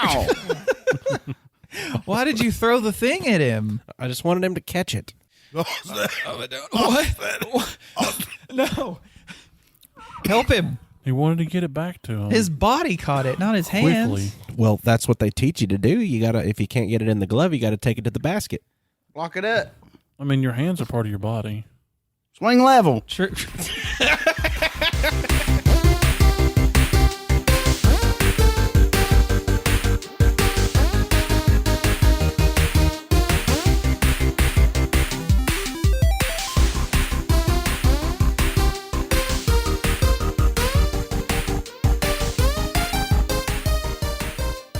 Ow! Why did you throw the thing at him? I just wanted him to catch it. What? No. Help him. He wanted to get it back to him. His body caught it, not his quickly. hands. Well, that's what they teach you to do. You gotta, if you can't get it in the glove, you gotta take it to the basket. Lock it up. I mean, your hands are part of your body. Swing level. Sure.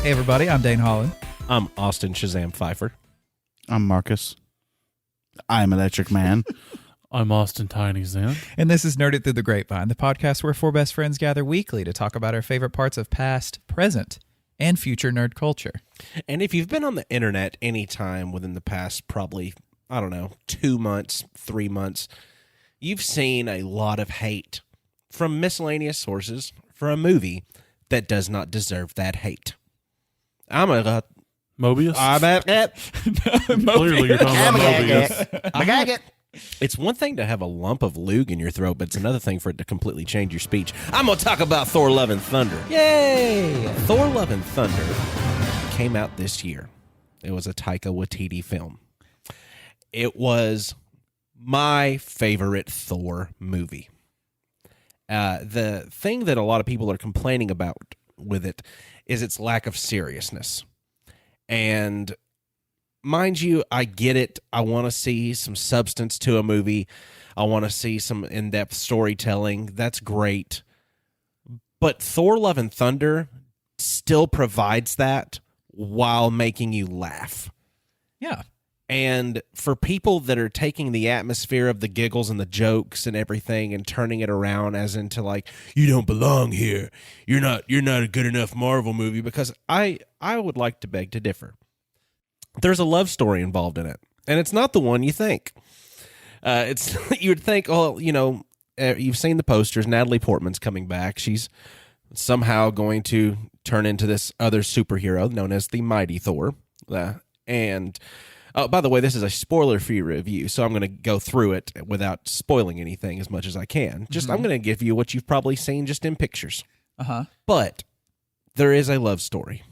Hey, everybody. I'm Dane Holland. I'm Austin Shazam Pfeiffer. I'm Marcus. I'm Electric Man. I'm Austin Tiny Zen. And this is Nerded Through the Grapevine, the podcast where four best friends gather weekly to talk about our favorite parts of past, present, and future nerd culture. And if you've been on the internet any time within the past probably, 2 months, 3 months, you've seen a lot of hate from miscellaneous sources for a movie that does not deserve that hate. Mobius? Clearly, you're talking about Mobius. It's one thing to have a lump of lug in your throat, but it's another thing for it to completely change your speech. I'm going to talk about Thor Love and Thunder. Yay! Thor Love and Thunder came out this year. It was a Taika Waititi film. It was my favorite Thor movie. The thing that a lot of people are complaining about with it is its lack of seriousness. And mind you, I get it. I want to see some substance to a movie. I want to see some in-depth storytelling. That's great. But Thor Love and Thunder still provides that while making you laugh. Yeah. And for people that are taking the atmosphere of the giggles and the jokes and everything and turning it around as into like, you don't belong here. You're not a good enough Marvel movie, because I would like to beg to differ. There's a love story involved in it, and it's not the one you think. It's you would think, you've seen the posters. Natalie Portman's coming back. She's somehow going to turn into this other superhero known as the Mighty Thor. By the way, this is a spoiler-free review, so I'm going to go through it without spoiling anything as much as I can. I'm going to give you what you've probably seen just in pictures. Uh-huh. But there is a love story.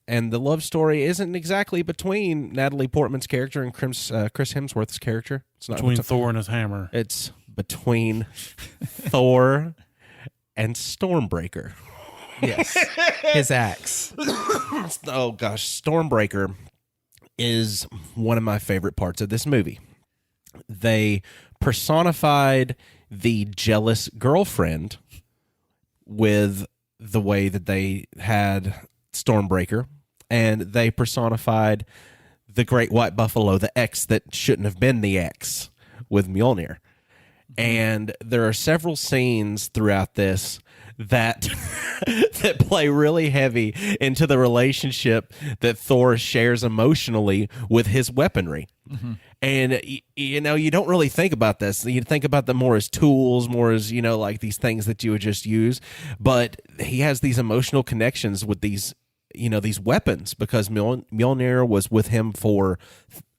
And the love story isn't exactly between Natalie Portman's character and Chris Hemsworth's character. It's not between Thor and his hammer. It's between Thor and Stormbreaker. Yes. His axe. Oh, gosh. Stormbreaker is one of my favorite parts of this movie. They personified the jealous girlfriend with the way that they had Stormbreaker, and they personified the great white buffalo, the ex that shouldn't have been the ex, with Mjolnir. And there are several scenes throughout this that that play really heavy into the relationship that Thor shares emotionally with his weaponry. Mm-hmm. And, you don't really think about this. You think about them more as tools, more as, like these things that you would just use. But he has these emotional connections with these, these weapons, because Mjolnir was with him for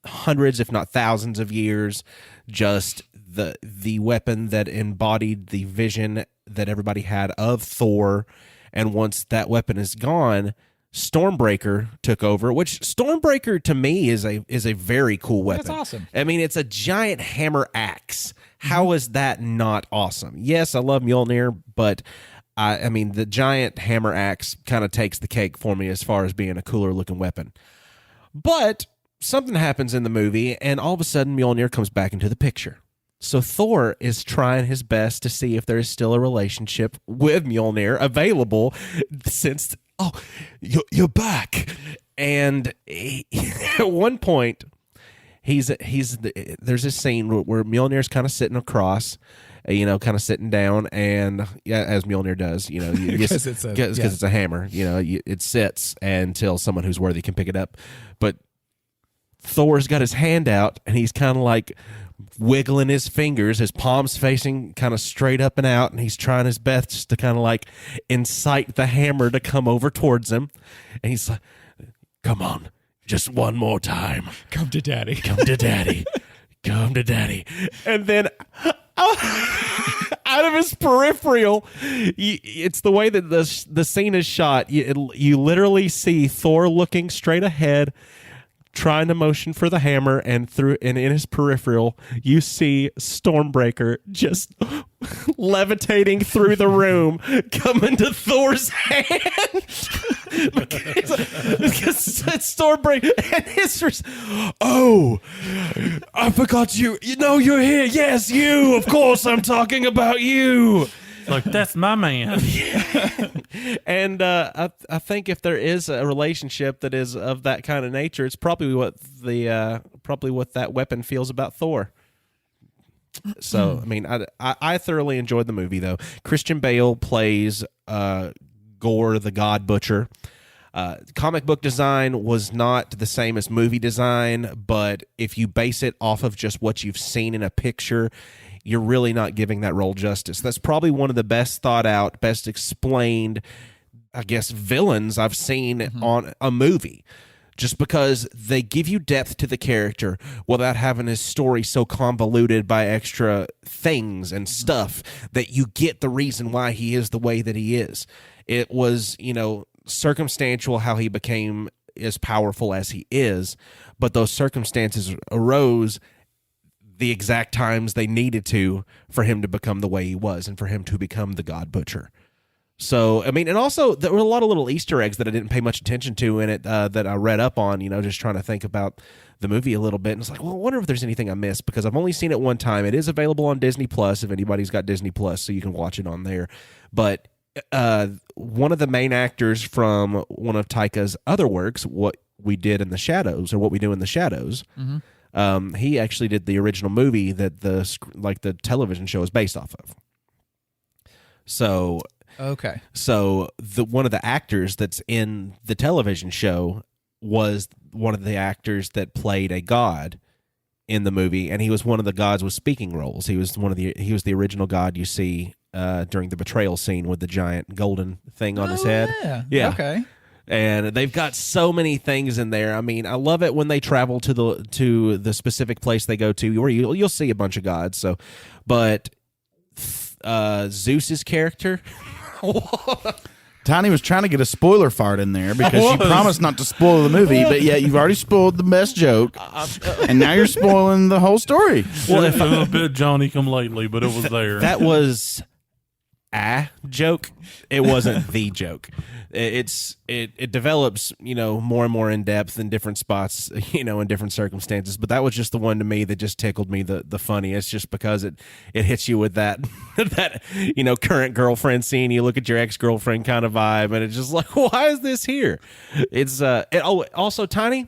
hundreds, if not thousands of years. Just the weapon that embodied the vision that everybody had of Thor. And once that weapon is gone, Stormbreaker took over, which Stormbreaker to me is a very cool weapon. That's awesome. I mean, it's a giant hammer axe. How is that not awesome? Yes, I love Mjolnir, but the giant hammer axe kind of takes the cake for me as far as being a cooler looking weapon. But something happens in the movie, and all of a sudden Mjolnir comes back into the picture. So Thor is trying his best to see if there is still a relationship with Mjolnir available since, you're back. And at one point, there's this scene where Mjolnir's kind of sitting across, kind of sitting down, and as Mjolnir does, because it's a hammer, it sits until someone who's worthy can pick it up. But Thor's got his hand out, and he's kind of like wiggling his fingers, his palms facing kind of straight up and out, and he's trying his best to kind of like incite the hammer to come over towards him. And he's like, come on, just one more time. Come to daddy. Come to daddy. Come to daddy. And then out of his peripheral, it's the way that the scene is shot. You literally see Thor looking straight ahead, trying to motion for the hammer, and in his peripheral, you see Stormbreaker just levitating through the room, coming to Thor's hand. because it's Stormbreaker, and his oh, I forgot you. You know you're here. Yes, you. Of course, I'm talking about you. Like, that's my man. And I think if there is a relationship that is of that kind of nature, it's probably what that weapon feels about Thor. So, I mean, I thoroughly enjoyed the movie, though. Christian Bale plays Gore the God Butcher. Comic book design was not the same as movie design, but if you base it off of just what you've seen in a picture, you're really not giving that role justice. That's probably one of the best thought out, best explained, I guess, villains I've seen on a movie. Just because they give you depth to the character without having his story so convoluted by extra things and stuff that you get the reason why he is the way that he is. It was, circumstantial how he became as powerful as he is, but those circumstances arose the exact times they needed to for him to become the way he was and for him to become the God Butcher. So, I mean, and also there were a lot of little Easter eggs that I didn't pay much attention to in it that I read up on, just trying to think about the movie a little bit. And it's like, well, I wonder if there's anything I missed because I've only seen it one time. It is available on Disney Plus if anybody's got Disney Plus, so you can watch it on there. But one of the main actors from one of Taika's other works, What We Did in the Shadows, or What We Do in the Shadows, he actually did the original movie that the television show is based off of. So Okay. So one of the actors that's in the television show was one of the actors that played a god in the movie, and he was one of the gods with speaking roles. He was the original god you see during the betrayal scene with the giant golden thing on his head. Yeah. Okay. And they've got so many things in there. I mean, I love it when they travel to the specific place they go to, where you'll see a bunch of gods. So, but Zeus's character. Tiny was trying to get a spoiler fart in there because she promised not to spoil the movie, but yet you've already spoiled the best joke, and now you're spoiling the whole story. Well, it was a bit Johnny come lately, but it was there. That was a joke. It wasn't the joke. It develops, more and more in depth in different spots, in different circumstances. But that was just the one to me that just tickled me the funniest, just because it hits you with that current girlfriend scene. You look at your ex-girlfriend kind of vibe, and it's just like, why is this here? It's also Tiny.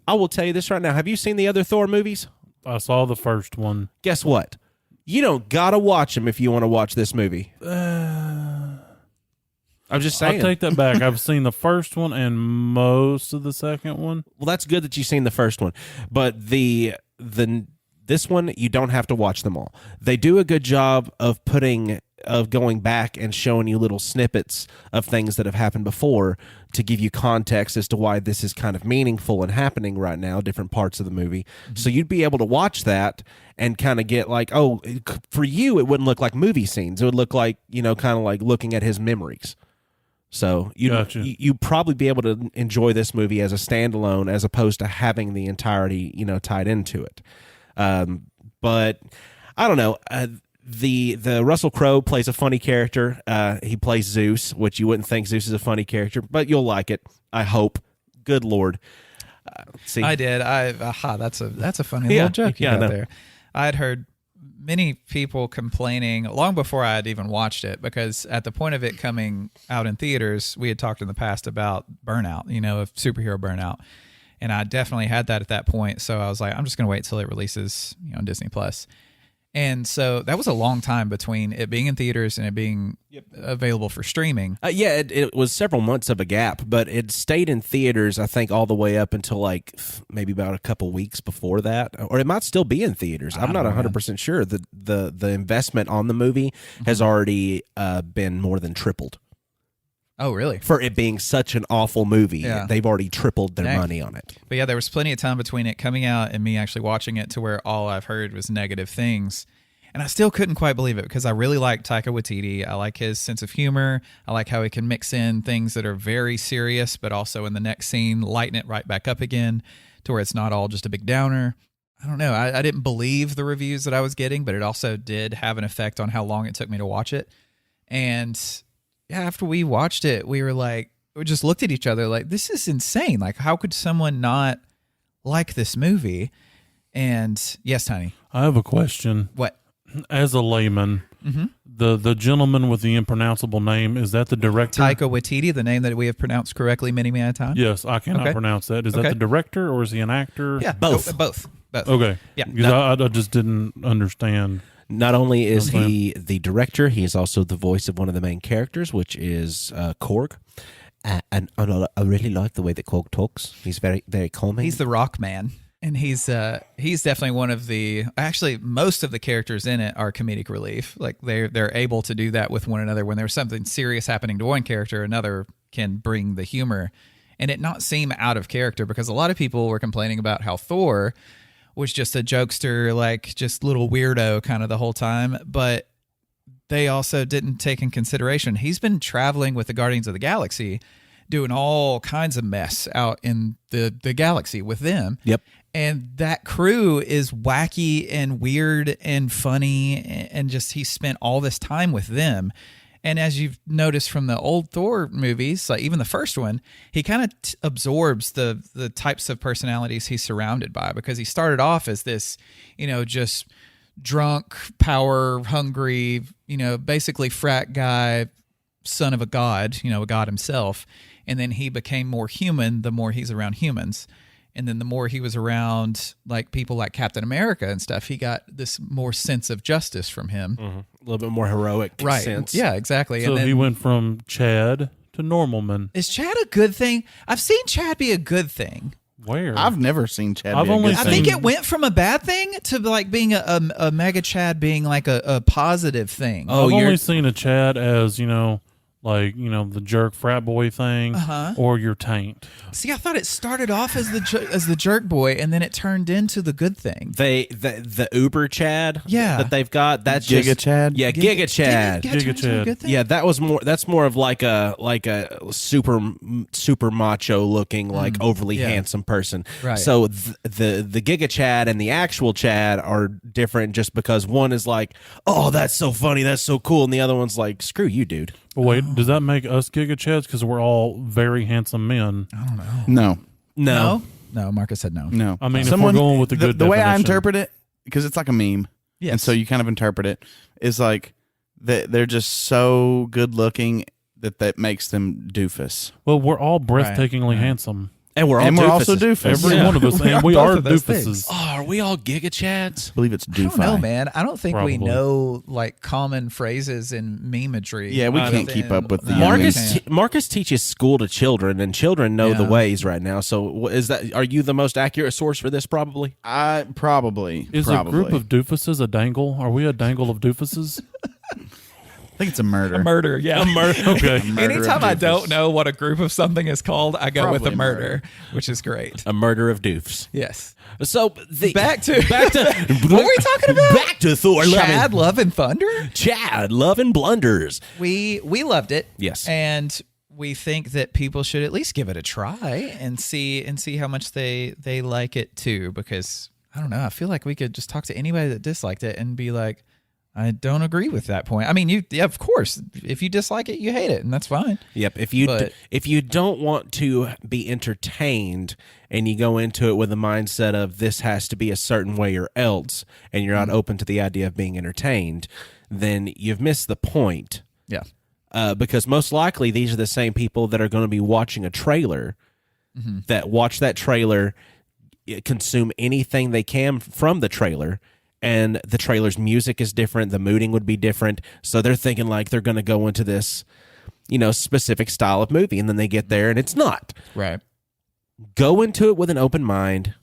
I will tell you this right now. Have you seen the other Thor movies? I saw the first one. Guess what? You don't gotta watch them if you want to watch this movie. I'm just saying. I'll take that back. I've seen the first one and most of the second one. Well, that's good that you've seen the first one, but this one you don't have to watch them all. They do a good job of going back and showing you little snippets of things that have happened before to give you context as to why this is kind of meaningful and happening right now, different parts of the movie. Mm-hmm. So you'd be able to watch that and kind of get like, oh, for you, it wouldn't look like movie scenes. It would look like, kind of like looking at his memories. So you'd probably be able to enjoy this movie as a standalone as opposed to having the entirety, tied into it. But I don't know. The Russell Crowe plays a funny character. He plays Zeus, which you wouldn't think Zeus is a funny character, but you'll like it. I hope. Good Lord. See, I did. That's a funny little joke you got there. I had heard many people complaining long before I had even watched it, because at the point of it coming out in theaters, we had talked in the past about burnout, of superhero burnout. And I definitely had that at that point. So I was like, I'm just going to wait till it releases, on Disney Plus. And so that was a long time between it being in theaters and it being available for streaming. It was several months of a gap, but it stayed in theaters, I think, all the way up until like maybe about a couple weeks before that. Or it might still be in theaters. I'm not 100% sure. The investment on the movie has already been more than tripled. Oh, really? For it being such an awful movie, they've already tripled their money on it. But yeah, there was plenty of time between it coming out and me actually watching it to where all I've heard was negative things. And I still couldn't quite believe it because I really like Taika Waititi. I like his sense of humor. I like how he can mix in things that are very serious, but also in the next scene, lighten it right back up again to where it's not all just a big downer. I don't know. I didn't believe the reviews that I was getting, but it also did have an effect on how long it took me to watch it. And after we watched it, we just looked at each other like, this is insane. Like, how could someone not like this movie? And yes, Tiny. I have a question. What? As a layman, the gentleman with the impronounceable name, is that the director? Taika Waititi, the name that we have pronounced correctly many times? Yes, I cannot pronounce that. Is that the director or is he an actor? Yeah, both. Both. Okay. Yeah. Because I just didn't understand. Not only is he the director, he is also the voice of one of the main characters, which is Korg. And I really like the way that Korg talks. He's very, very calming. He's the rock man. And he's definitely one of the, actually most of the characters in it are comedic relief. Like they're able to do that with one another. When there's something serious happening to one character, another can bring the humor and it not seem out of character, because a lot of people were complaining about how Thor was just a jokester, like just little weirdo kind of the whole time. But they also didn't take in consideration he's been traveling with the Guardians of the Galaxy, doing all kinds of mess out in the galaxy with them. Yep. And that crew is wacky and weird and funny, and just he spent all this time with them. And as you've noticed from the old Thor movies, like even the first one, he kind of absorbs the types of personalities he's surrounded by, because he started off as this, just drunk, power hungry, basically frat guy, son of a god, a god himself. And then he became more human the more he's around humans. And then the more he was around like people like Captain America and stuff, he got this more sense of justice from him. Mm-hmm. A little bit more heroic sense. Yeah, exactly. So and then, he went from Chad to Normalman. Is Chad a good thing? I've seen Chad be a good thing. Where? I've never seen Chad. I've only I think it went from a bad thing to like being a mega Chad being like a positive thing. I've only seen a Chad as, like, the jerk frat boy thing, or your taint. See, I thought it started off as the jerk boy, and then it turned into the good thing. The Uber Chad, that they've got, that's Giga just, Chad, yeah, Giga Chad, Giga Chad. yeah, that's more of like a super macho looking, like overly handsome person. Right. So the Giga Chad and the actual Chad are different, just because one is like, oh, that's so funny, that's so cool, and the other one's like, screw you, dude. But wait, does that make us Giga Chads because we're all very handsome men? I don't know. No. No, Marcus said no. No. I mean, if we're going with the good the way I definition. interpret it, because it's like a meme, and so you kind of interpret it, is like they're just so good looking that makes them doofus. Well, we're all breathtakingly handsome. And we're also doofus. Every one of us, and we are doofuses. things. Oh, are we all Giga Chads? I believe it's I doofy. don't know, man. I don't think Probably. we know like common phrases in memeatry. Yeah, we can't keep up with the Marcus teaches school to children, and children know the ways right now. So, are you the most accurate source for this? Probably. Probably. Is a group of doofuses a dangle? Are we a dangle of doofuses? I think it's a murder. A murder, yeah. A murder. Okay. Anytime I don't know what a group of something is called, I go with Probably a murder, which is great. A murder of doofs. Yes. So Back to what were we talking about? Back to Thor. Chad, Love, and Thunder? Chad, Love, and Blunders. We loved it. Yes. And we think that people should at least give it a try and see how much they like it too, because I don't know, I feel like we could just talk to anybody that disliked it and be like, I don't agree with that point. I mean, of course, if you dislike it, you hate it, and that's fine. Yep. If you don't want to be entertained and you go into it with a mindset of this has to be a certain way or else, and you're not open to the idea of being entertained, then you've missed the point. Yeah. Because most likely these are the same people that are going to be watching a trailer, that watch that trailer, consume anything they can from the trailer, and the trailer's music is different, the mooding would be different. So they're thinking like they're going to go into this, specific style of movie, and then they get there and it's not. Right. Go into it with an open mind.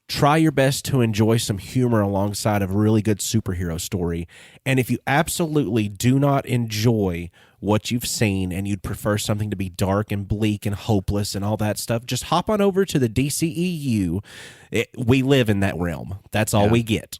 Try your best to enjoy some humor alongside of a really good superhero story. And if you absolutely do not enjoy what you've seen and you'd prefer something to be dark and bleak and hopeless and all that stuff, just hop on over to the DCEU. We live in that realm. That's all we get.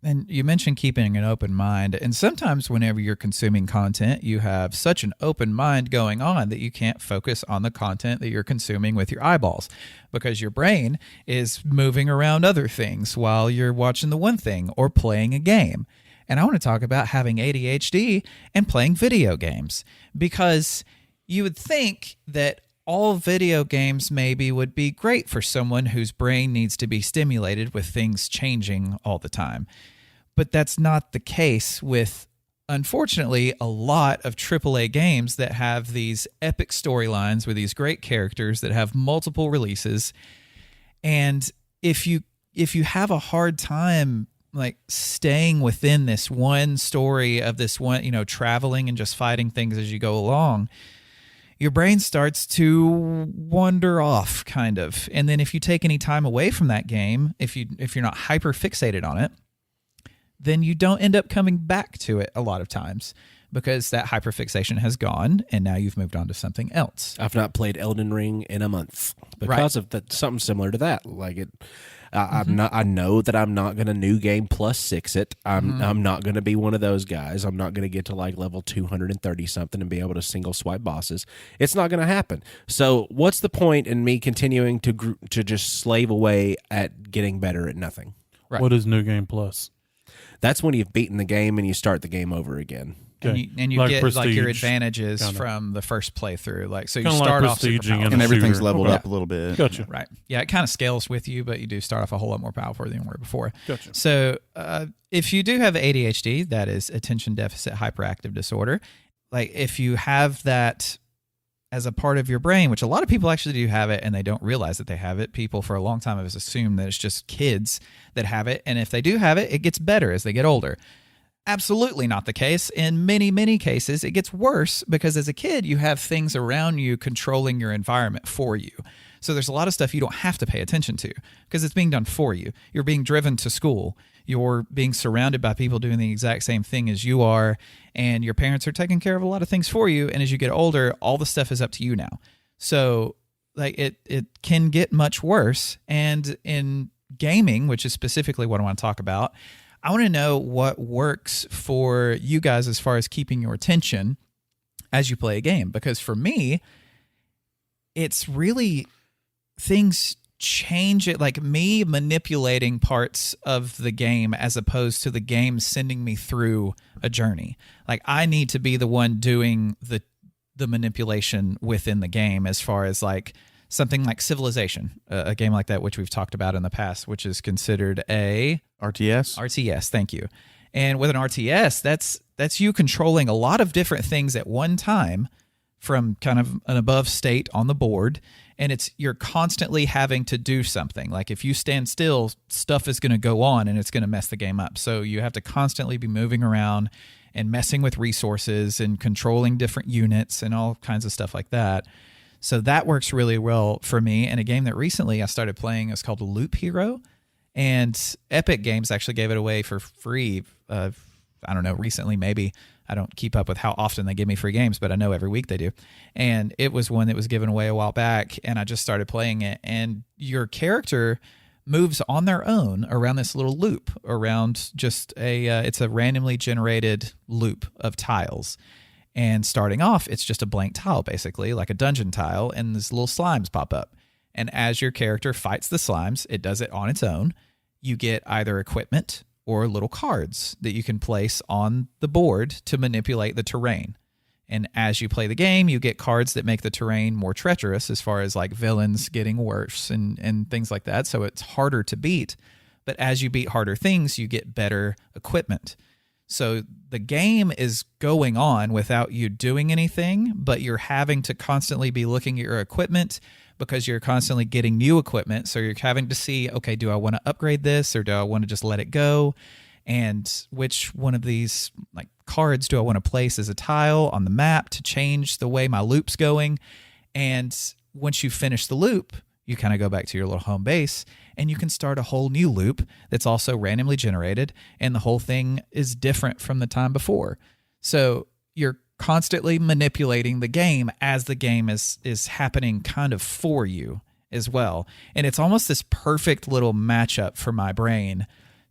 And you mentioned keeping an open mind. And sometimes whenever you're consuming content, you have such an open mind going on that you can't focus on the content that you're consuming with your eyeballs because your brain is moving around other things while you're watching the one thing or playing a game. And I want to talk about having ADHD and playing video games, because you would think that all video games maybe would be great for someone whose brain needs to be stimulated with things changing all the time. But that's not the case with, unfortunately, a lot of AAA games that have these epic storylines with these great characters that have multiple releases. And if you have a hard time like staying within this one story of this one, traveling and just fighting things as you go along, your brain starts to wander off kind of. And then if you take any time away from that game, if you're not hyper fixated on it, then you don't end up coming back to it a lot of times because that hyperfixation has gone and now you've moved on to something else. I've not played Elden Ring in a month because of something similar to that. Like it, I know that I'm not going to new game plus 6 it. I'm not going to be one of those guys. I'm not going to get to like level 230 something and be able to single swipe bosses. It's not going to happen. So what's the point in me continuing to just slave away at getting better at nothing? Right. What is new game plus? That's when you've beaten the game and you start the game over again. Okay. And you like get prestige, like your advantages kinda. From the first playthrough. Like so you Kinda start like off super prestiging powerful. And everything's shooter. leveled Okay. up a little bit. Gotcha. Right. Yeah, it kind of scales with you, but you do start off a whole lot more powerful than you were before. Gotcha. So if you do have ADHD, that is attention deficit hyperactive disorder, like if you have that as a part of your brain, which a lot of people actually do have it and they don't realize that they have it. People for a long time have assumed that it's just kids that have it. And if they do have it, it gets better as they get older. Absolutely not the case. In many, many cases, it gets worse because as a kid, you have things around you controlling your environment for you. So there's a lot of stuff you don't have to pay attention to because it's being done for you. You're being driven to school. You're being surrounded by people doing the exact same thing as you are, and your parents are taking care of a lot of things for you. And as you get older, all the stuff is up to you now. So like it can get much worse. And in gaming, which is specifically what I want to talk about, I want to know what works for you guys as far as keeping your attention as you play a game. Because for me, it's really things change it, like me manipulating parts of the game as opposed to the game sending me through a journey. Like I need to be the one doing the manipulation within the game, as far as like something like Civilization, a game like that, which we've talked about in the past, which is considered a RTS. Thank you. And with an RTS, that's you controlling a lot of different things at one time from kind of an above state on the board. And you're constantly having to do something. Like if you stand still, stuff is going to go on and it's going to mess the game up. So you have to constantly be moving around and messing with resources and controlling different units and all kinds of stuff like that. So that works really well for me. And a game that recently I started playing is called Loop Hero. And Epic Games actually gave it away for free. I don't know, recently maybe. I don't keep up with how often they give me free games, but I know every week they do. And it was one that was given away a while back, and I just started playing it. And your character moves on their own around this little loop, around just it's a randomly generated loop of tiles. And starting off, it's just a blank tile, basically, like a dungeon tile, and these little slimes pop up. And as your character fights the slimes, it does it on its own. You get either equipment or little cards that you can place on the board to manipulate the terrain. And as you play the game, you get cards that make the terrain more treacherous, as far as like villains getting worse and things like that. So it's harder to beat. But as you beat harder things, you get better equipment. So the game is going on without you doing anything, but you're having to constantly be looking at your equipment because you're constantly getting new equipment. So you're having to see, okay, do I want to upgrade this or do I want to just let it go? and which one of these like cards do I want to place as a tile on the map to change the way my loop's going. And once you finish the loop, you kind of go back to your little home base and you can start a whole new loop that's also randomly generated, and the whole thing is different from the time before. So you're constantly manipulating the game as the game is happening kind of for you as well. And it's almost this perfect little matchup for my brain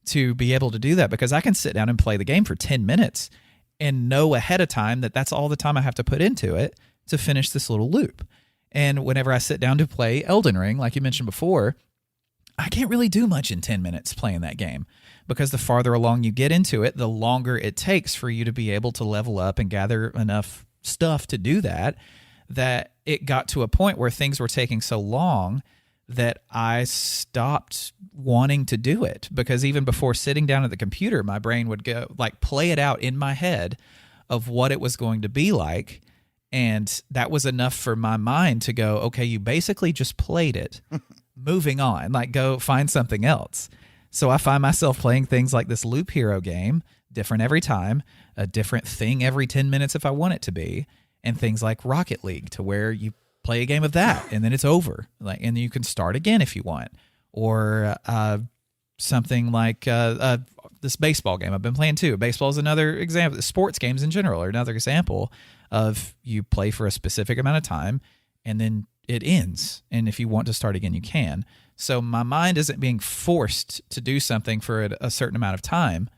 to be able to do that, because I can sit down and play the game for 10 minutes and know ahead of time that that's all the time I have to put into it to finish this little loop. And whenever I sit down to play Elden Ring, like you mentioned before, I can't really do much in 10 minutes playing that game, because the farther along you get into it, the longer it takes for you to be able to level up and gather enough stuff to do that, that it got to a point where things were taking so long that I stopped wanting to do it. Because even before sitting down at the computer, my brain would go like play it out in my head of what it was going to be like. And that was enough for my mind to go, okay, you basically just played it. Moving on, like go find something else. So I find myself playing things like this Loop Hero game, different every time, a different thing every 10 minutes if I want it to be, and things like Rocket League, to where you play a game of that and then it's over, like, and you can start again if you want. Or something like this baseball game I've been playing too. Baseball is another example. Sports games in general are another example of you play for a specific amount of time and then it ends. And if you want to start again, you can. So my mind isn't being forced to do something for a certain amount of time.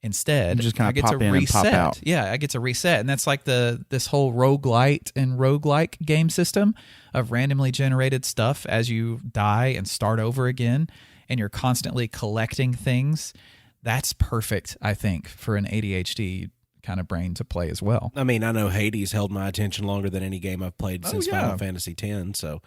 Instead, you just kind I of get pop to in reset. and pop out. Yeah, I get to reset. And that's like this whole roguelite and roguelike game system of randomly generated stuff as you die and start over again, and you're constantly collecting things. That's perfect, I think, for an ADHD kind of brain to play as well. I mean, I know Hades held my attention longer than any game I've played since Final Fantasy X. So,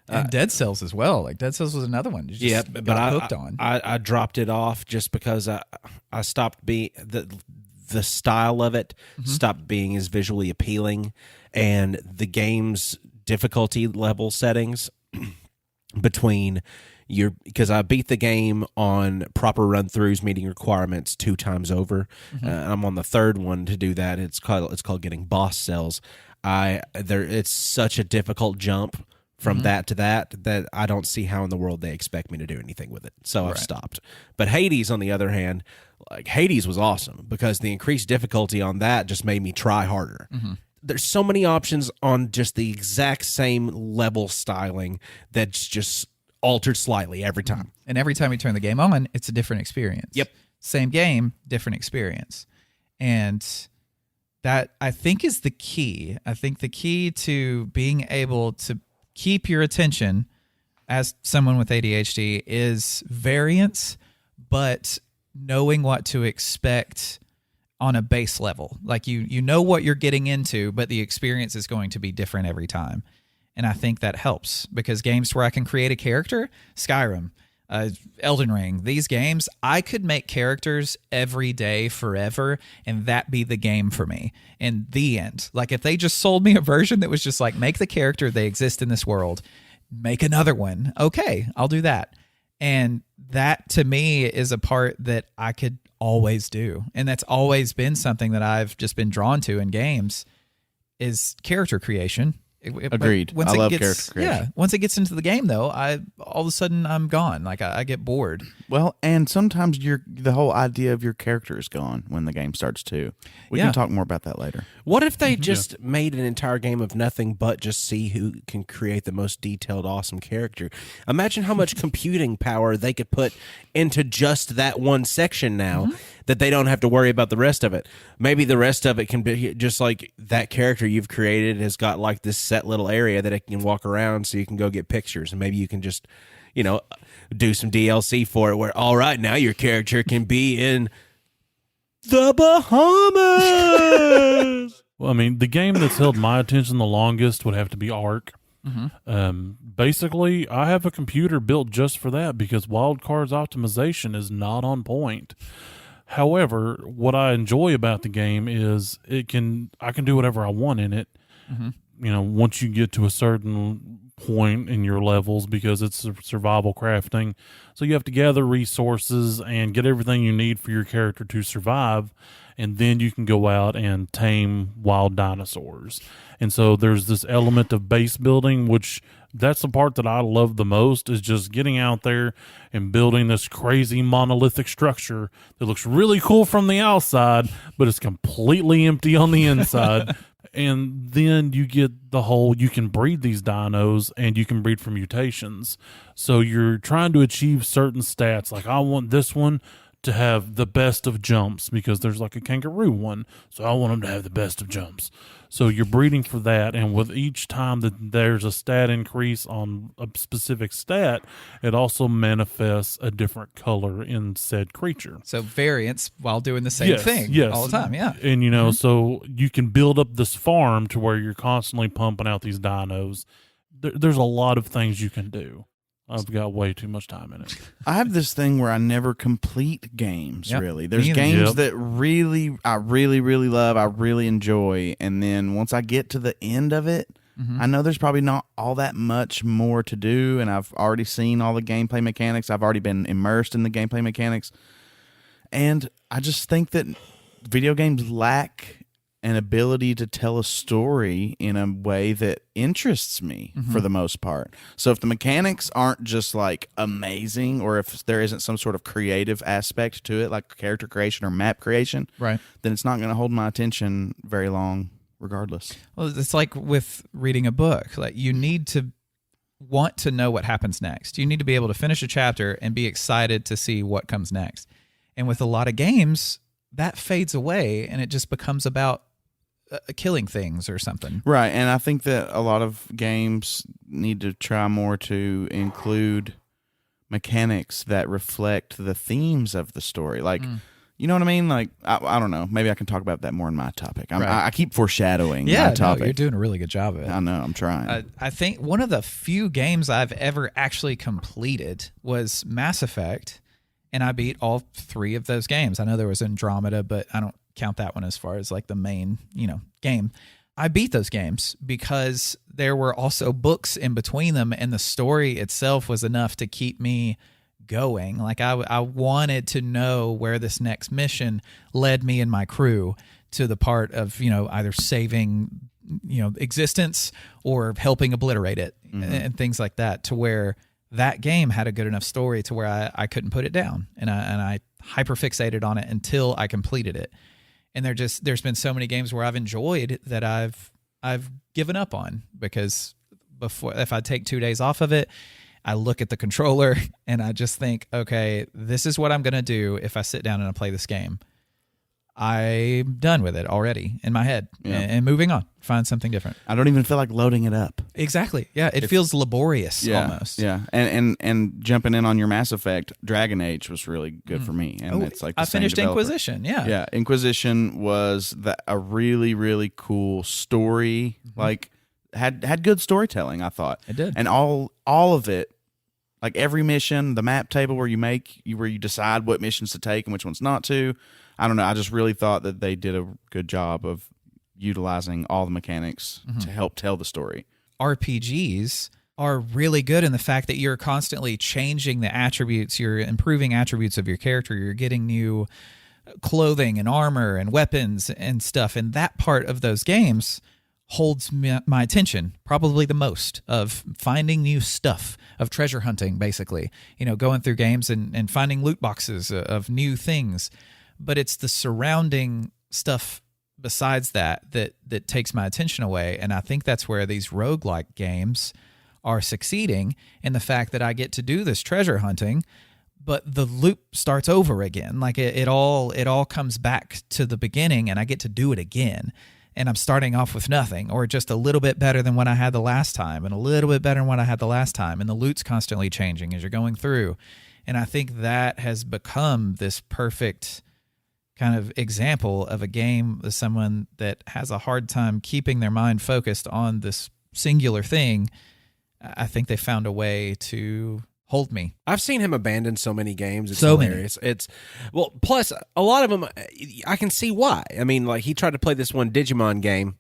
and Dead Cells as well. Like Dead Cells was another one. But hooked on. I dropped it off just because I stopped being the style of it stopped being as visually appealing, and the game's difficulty level settings between because I beat the game on proper run throughs meeting requirements 2 times over. I'm on the third one to do that. It's called getting boss cells. It's such a difficult jump from that to that I don't see how in the world they expect me to do anything with it. So I've stopped. But Hades, on the other hand, like Hades was awesome because the increased difficulty on that just made me try harder. There's so many options on just the exact same level styling that's just altered slightly every time. And every time you turn the game on, it's a different experience. Yep. Same game, different experience. And that, I think, is the key. I think the key to being able to keep your attention as someone with ADHD is variance, but knowing what to expect on a base level. Like you know what you're getting into, but the experience is going to be different every time. And I think that helps, because games where I can create a character, Skyrim, Elden Ring, these games, I could make characters every day forever, and that be the game for me. And the end. Like if they just sold me a version that was just like, make the character, they exist in this world, make another one. Okay, I'll do that. And that to me is a part that I could always do. And that's always been something that I've just been drawn to in games, is character creation. Agreed. I love character creation. Yeah. Once it gets into the game, though, all of a sudden I'm gone. Like I get bored. Well, and sometimes the whole idea of your character is gone when the game starts too. We can talk more about that later. What if they just made an entire game of nothing but just see who can create the most detailed, awesome character? Imagine how much computing power they could put into just that one section now, that they don't have to worry about the rest of it. Maybe the rest of it can be just like that character you've created has got like this set little area that it can walk around, so you can go get pictures, and maybe you can just, do some DLC for it where, all right, now your character can be in the Bahamas. Well, I mean, the game that's held my attention the longest would have to be Ark. Basically, I have a computer built just for that because wildcards optimization is not on point. However, what I enjoy about the game is I can do whatever I want in it. Once you get to a certain point in your levels because it's survival crafting. So you have to gather resources and get everything you need for your character to survive, and then you can go out and tame wild dinosaurs. And so there's this element of base building, which that's the part that I love the most, is just getting out there and building this crazy monolithic structure that looks really cool from the outside, but it's completely empty on the inside. And then you get the whole, you can breed these dinos and you can breed for mutations. So you're trying to achieve certain stats. Like, I want this one to have the best of jumps because there's like a kangaroo one. So I want them to have the best of jumps. So you're breeding for that. And with each time that there's a stat increase on a specific stat, it also manifests a different color in said creature. So variance while doing the same thing all the time. Yeah. And, you know, so you can build up this farm to where you're constantly pumping out these dinos. There's a lot of things you can do. I've got way too much time in it. I have this thing where I never complete games, really. There's games that I really love, I really enjoy, and then once I get to the end of it, I know there's probably not all that much more to do, and I've already seen all the gameplay mechanics. I've already been immersed in the gameplay mechanics, and I just think that video games lack an ability to tell a story in a way that interests me for the most part. So if the mechanics aren't just like amazing, or if there isn't some sort of creative aspect to it, like character creation or map creation, right, then it's not going to hold my attention very long regardless. Well, it's like with reading a book. Like, you need to want to know what happens next. You need to be able to finish a chapter and be excited to see what comes next. And with a lot of games, that fades away and it just becomes about killing things or something. Right, and I think that a lot of games need to try more to include mechanics that reflect the themes of the story. Like, you know what I mean? Like, I don't know. Maybe I can talk about that more in my topic. I keep foreshadowing my topic. No, you're doing a really good job of it. I know, I'm trying. I think one of the few games I've ever actually completed was Mass Effect, and I beat all 3 of those games. I know there was Andromeda, but I don't count that one as far as like the main, game. I beat those games because there were also books in between them, and the story itself was enough to keep me going. Like, I wanted to know where this next mission led me and my crew to the part of, either saving, existence or helping obliterate it and things like that, to where that game had a good enough story to where I couldn't put it down, and I hyperfixated on it until I completed it. And there's been so many games where I've enjoyed that I've given up on, because if I take 2 days off of it, I look at the controller and I just think, okay, this is what I'm going to do if I sit down and I play this game. I'm done with it already in my head and moving on, find something different. I don't even feel like loading it up. Exactly. Yeah. It feels laborious almost. Yeah. And jumping in on your Mass Effect, Dragon Age was really good for me. And it's like the I same finished developer. Inquisition. Yeah. Yeah. Inquisition was a really, really cool story. Like, had good storytelling, I thought. It did. And all of it, like every mission, the map table where you decide what missions to take and which ones not to. I don't know. I just really thought that they did a good job of utilizing all the mechanics to help tell the story. RPGs are really good in the fact that you're constantly changing the attributes. You're improving attributes of your character. You're getting new clothing and armor and weapons and stuff. And that part of those games holds my attention probably the most, of finding new stuff, of treasure hunting, basically. Going through games and finding loot boxes of new things. But it's the surrounding stuff besides that takes my attention away. And I think that's where these roguelike games are succeeding, in the fact that I get to do this treasure hunting, but the loop starts over again. Like it all comes back to the beginning, and I get to do it again. And I'm starting off with nothing, or just a little bit better than what I had the last time, and a little bit better than what I had the last time. And the loot's constantly changing as you're going through. And I think that has become this perfect kind of example of a game with someone that has a hard time keeping their mind focused on this singular thing. I think they found a way to hold me. I've seen him abandon so many games. It's hilarious. Plus a lot of them, I can see why. I mean, like, he tried to play this one Digimon game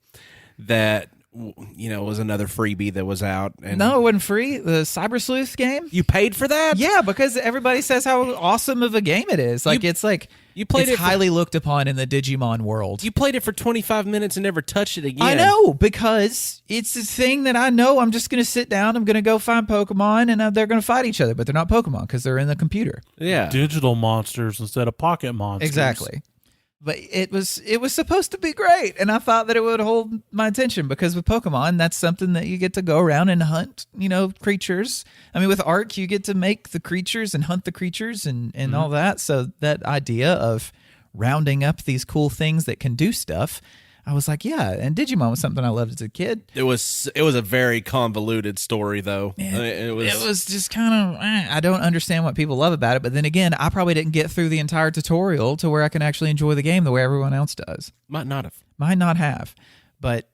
that was another freebie that was out. And no, it wasn't free. The Cyber Sleuth game. You paid for that? Yeah, because everybody says how awesome of a game it is. Like you played it's highly looked upon in the Digimon world. You played it for 25 minutes and never touched it again. I know, because it's a thing that I know I'm just going to sit down, I'm going to go find Pokemon, and they're going to fight each other, but they're not Pokemon because they're in the computer. Yeah. Digital monsters instead of pocket monsters. Exactly. But it was supposed to be great, and I thought that it would hold my attention because with Pokemon, that's something that you get to go around and hunt, creatures. I mean, with Ark, you get to make the creatures and hunt the creatures and all that. So that idea of rounding up these cool things that can do stuff, I was like, yeah. And Digimon was something I loved as a kid. It was a very convoluted story, though. It was just kind of, I don't understand what people love about it. But then again, I probably didn't get through the entire tutorial to where I can actually enjoy the game the way everyone else does. Might not have. But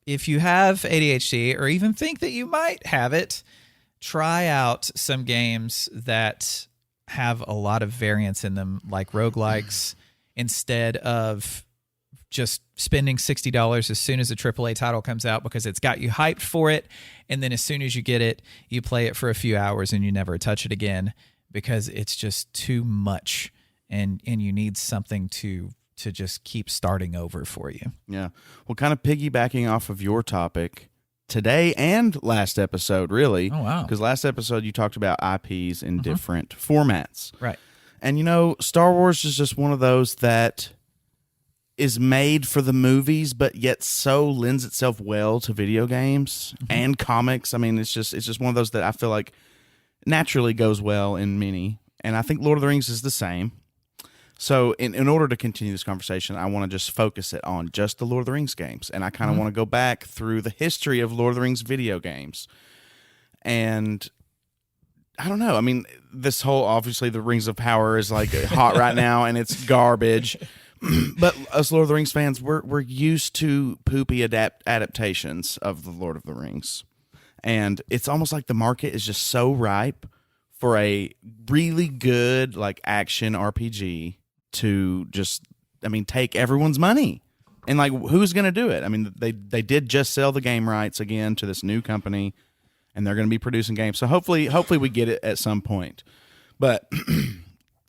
if you have ADHD or even think that you might have it, try out some games that have a lot of variance in them, like roguelikes, instead of just spending $60 as soon as a AAA title comes out because it's got you hyped for it. And then as soon as you get it, you play it for a few hours and you never touch it again because it's just too much. And you need something to just keep starting over for you. Yeah. Well, kind of piggybacking off of your topic today and last episode, really. Oh, wow. Because last episode you talked about IPs in different formats. Right. And, Star Wars is just one of those that is made for the movies, but yet so lends itself well to video games and comics. I mean, it's just one of those that I feel like naturally goes well in many. And I think Lord of the Rings is the same. So in order to continue this conversation, I want to just focus it on just the Lord of the Rings games. And I kind of want to go back through the history of Lord of the Rings video games. And I don't know. I mean, this whole, obviously, the Rings of Power is like hot right now and it's garbage. But us Lord of the Rings fans, we're used to poopy adaptations of the Lord of the Rings. And it's almost like the market is just so ripe for a really good like action RPG to just, take everyone's money. And like, who's going to do it? I mean, they did just sell the game rights again to this new company, and they're going to be producing games. So hopefully we get it at some point. But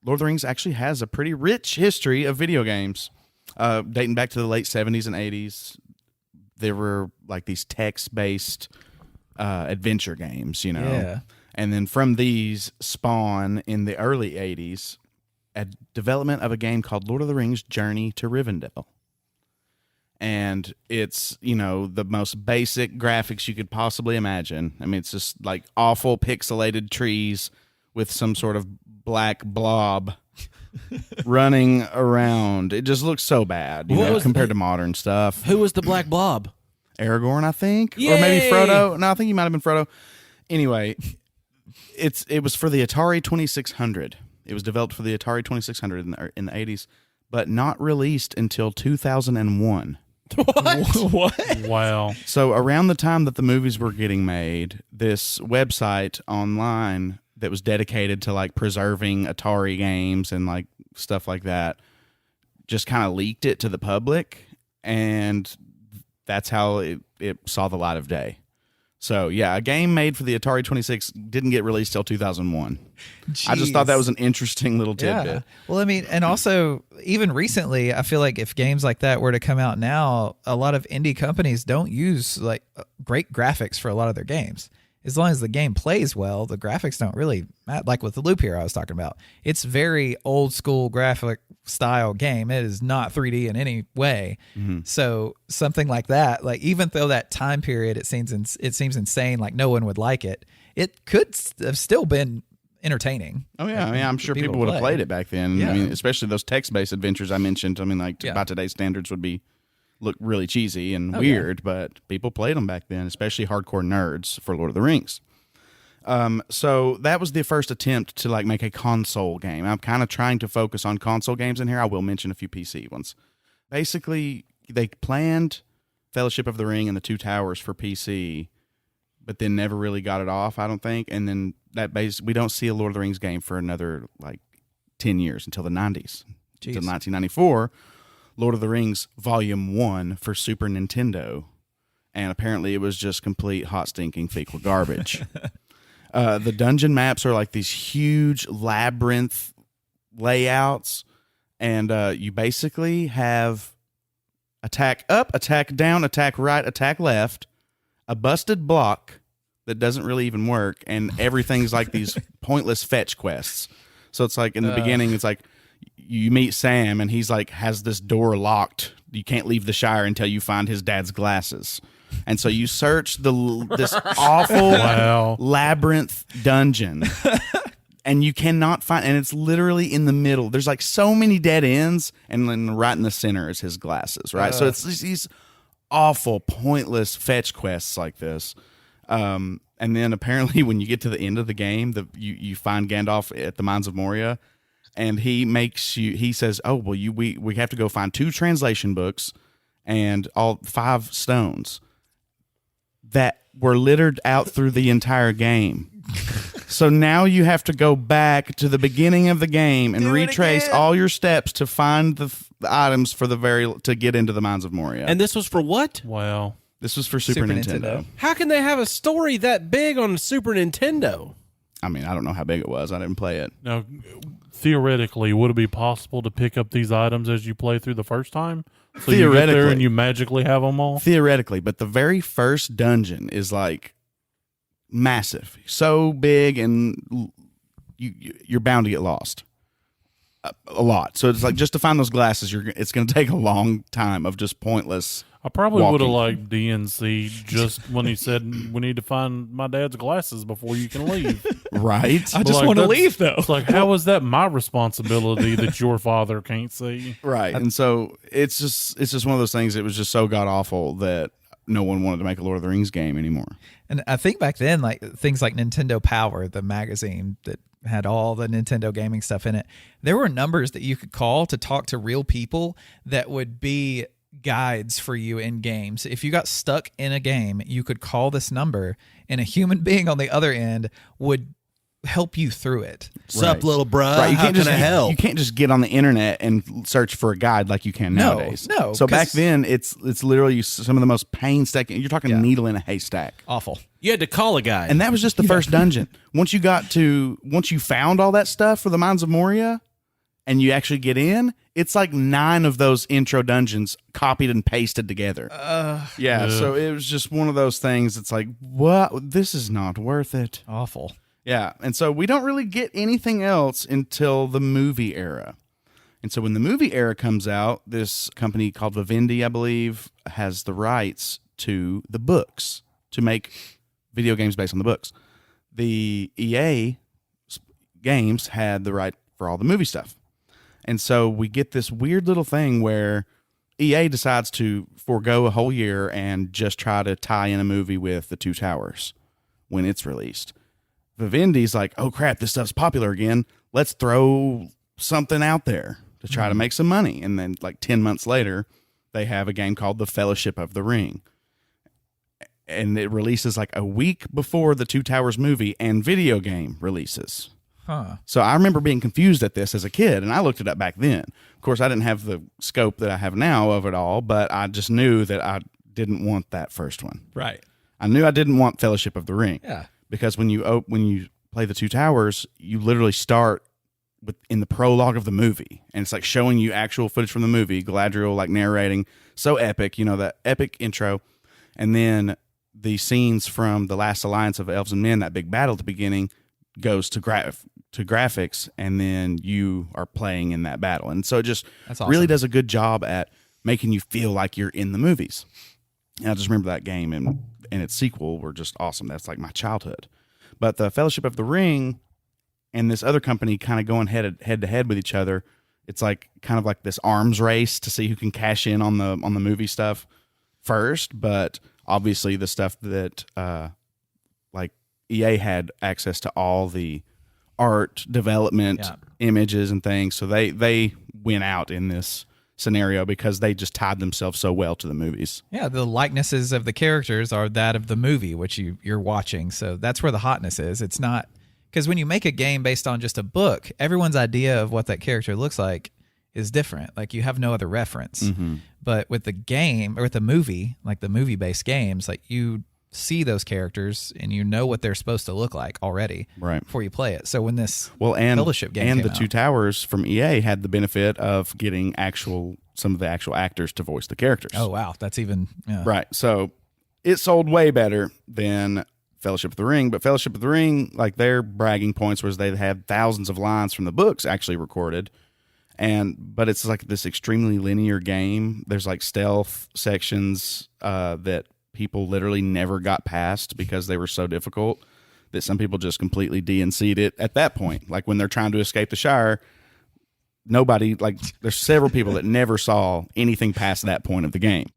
Lord of the Rings actually has a pretty rich history of video games, dating back to the late 70s and 80s. There were like these text-based adventure games, Yeah. And then from these spawn in the early 80s a development of a game called Lord of the Rings Journey to Rivendell. And it's, the most basic graphics you could possibly imagine. I mean, it's just like awful pixelated trees with some sort of black blob running around. It just looks so bad, compared to modern stuff. Who was the black blob? Aragorn, I think. Yay! Or maybe Frodo. No, I think he might have been Frodo. Anyway, it was for the Atari 2600. It was developed for the Atari 2600 in the 80s, but not released until 2001. What? Wow. So around the time that the movies were getting made, this website online that was dedicated to like preserving Atari games and like stuff like that just kind of leaked it to the public, and that's how it saw the light of day. So yeah, a game made for the Atari 26 didn't get released till 2001. Jeez. I just thought that was an interesting little tidbit. Yeah. Well, I mean, and also even recently, I feel like if games like that were to come out now, a lot of indie companies don't use like great graphics for a lot of their games. As long as the game plays well, the graphics don't really matter. Like with the Loop Hero I was talking about, it's very old school graphic style game. It is not 3D in any way. Mm-hmm. So something like that, like even though that time period it seems insane, like no one would like it, it could have still been entertaining. Oh yeah, I mean, I'm sure people would have played it back then. Yeah. I mean, especially those text-based adventures I mentioned. I mean, like by today's standards would look really cheesy and weird, but people played them back then, especially hardcore nerds for Lord of the Rings. So that was the first attempt to like make a console game. I'm kind of trying to focus on console games in here. I will mention a few PC ones. Basically, they planned Fellowship of the Ring and the Two Towers for PC, but then never really got it off, I don't think. And then we don't see a Lord of the Rings game for another like 10 years until the 90s. Jeez. Until 1994. Lord of the Rings Volume 1 for Super Nintendo. and apparently it was just complete hot stinking fecal garbage. The dungeon maps are like these huge labyrinth layouts, and you basically have attack up, attack down, attack right, attack left, a busted block that doesn't really even work, and everything's like these pointless fetch quests. So it's like in the beginning, it's like you meet Sam, and he's like has this door locked. You can't leave the Shire until you find his dad's glasses. And so you search this awful labyrinth dungeon, and you cannot find, and it's literally in the middle. There's like so many dead ends, and then right in the center is his glasses, right? So it's these awful, pointless fetch quests like this. And then apparently when you get to the end of the game, you find Gandalf at the Mines of Moria, and he says, oh, well, we have to go find 2 translation books and all 5 stones that were littered out through the entire game. So now you have to go back to the beginning of the game and retrace all your steps to find the items for to get into the Mines of Moria. And this was for what? Wow. This was for Super Nintendo. How can they have a story that big on Super Nintendo? I mean, I don't know how big it was. I didn't play it. Now, theoretically, would it be possible to pick up these items as you play through the first time? So you get there and you magically have them all? Theoretically, but the very first dungeon is like massive, so big, and you're bound to get lost a lot. So it's like just to find those glasses, it's going to take a long time of just pointless. I probably would have liked DNC just when he said we need to find my dad's glasses before you can leave. Right. I just want to leave though. It's like, how is that my responsibility that your father can't see? Right. And so it's just one of those things. It was just so god awful that no one wanted to make a Lord of the Rings game anymore. And I think back then, like things like Nintendo Power, the magazine that had all the Nintendo gaming stuff in it, there were numbers that you could call to talk to real people that would be guides for you in games. If you got stuck in a game, you could call this number, and a human being on the other end would help you through it. Sup, little bruh? Right. How can I help? You can't just get on the internet and search for a guide like you can nowadays. No. So back then, it's literally some of the most painstaking. You're talking needle in a haystack. Awful. You had to call a guy. And that was just the first dungeon. Once you found all that stuff for the Mines of Moria, and you actually get in, it's like 9 of those intro dungeons copied and pasted together. So it was just one of those things. It's like, what? This is not worth it. Awful. Yeah, and so we don't really get anything else until the movie era. And so when the movie era comes out, this company called Vivendi, I believe, has the rights to the books, to make video games based on the books. The EA games had the right for all the movie stuff. And so we get this weird little thing where EA decides to forego a whole year and just try to tie in a movie with The Two Towers when it's released. Vivendi's like, oh crap, this stuff's popular again. Let's throw something out there to try to make some money. And then like 10 months later, they have a game called The Fellowship of the Ring. And it releases like a week before the Two Towers movie and video game releases. Huh. So I remember being confused at this as a kid, and I looked it up back then. Of course, I didn't have the scope that I have now of it all, but I just knew that I didn't want that first one. Right. I knew I didn't want Fellowship of the Ring. Yeah. Because when you play the Two Towers, you literally start in the prologue of the movie, and it's like showing you actual footage from the movie, Galadriel like narrating, so epic, that epic intro, and then the scenes from the Last Alliance of Elves and Men, that big battle at the beginning, goes to graphics, and then you are playing in that battle, and so it just really does a good job at making you feel like you're in the movies. And I just remember that game and its sequel were just awesome. That's like my childhood. But the Fellowship of the Ring and this other company kind of going head to head with each other. It's like kind of like this arms race to see who can cash in on the movie stuff first. But obviously the stuff that like EA had access to all the art development images and things. So they went out in this scenario because they just tied themselves so well to the movies. Yeah, the likenesses of the characters are that of the movie, which you're watching. So that's where the hotness is. It's not, because when you make a game based on just a book, everyone's idea of what that character looks like is different. Like you have no other reference. But with the game or with the movie, like the movie-based games, like you see those characters and you know what they're supposed to look like already before you play it. So when this Fellowship game and came the Two Towers from EA had the benefit of getting some of the actual actors to voice the characters. Oh wow, that's even right. So it sold way better than Fellowship of the Ring, but Fellowship of the Ring, like their bragging points was they had thousands of lines from the books actually recorded. But it's like this extremely linear game. There's like stealth sections that people literally never got past because they were so difficult that some people just completely DNC'd it at that point. Like when they're trying to escape the Shire, there's several people that never saw anything past that point of the game.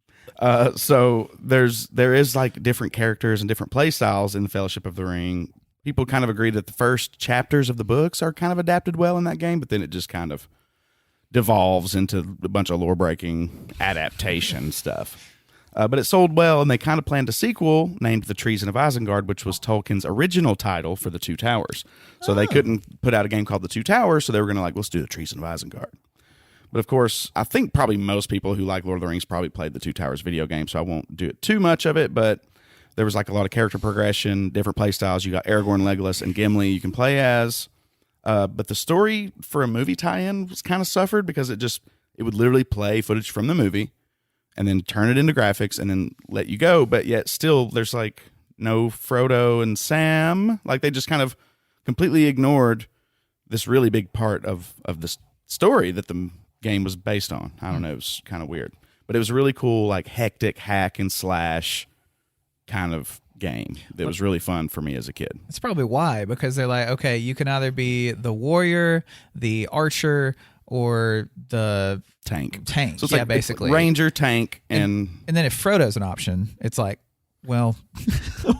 So there is like different characters and different play styles in the Fellowship of the Ring. People kind of agree that the first chapters of the books are kind of adapted well in that game, but then it just kind of devolves into a bunch of lore-breaking adaptation stuff. But it sold well, and they kind of planned a sequel named The Treason of Isengard, which was Tolkien's original title for The Two Towers. So they couldn't put out a game called The Two Towers, so they were going to let's do The Treason of Isengard. But of course, I think probably most people who like Lord of the Rings probably played the Two Towers video game, so I won't do it too much of it, but there was like a lot of character progression, different play styles. You got Aragorn, Legolas, and Gimli you can play as. But the story for a movie tie-in was kind of suffered because it would literally play footage from the movie and then turn it into graphics and then let you go. But yet still there's like no Frodo and Sam. Like they just kind of completely ignored this really big part of the story that the game was based on. I don't know. It was kind of weird, but it was really cool, like hectic hack and slash kind of game that was really fun for me as a kid. That's probably why, because they're like, okay, you can either be the warrior, the archer, or the tank. So it's basically ranger, tank, and then if Frodo's an option, it's like, well,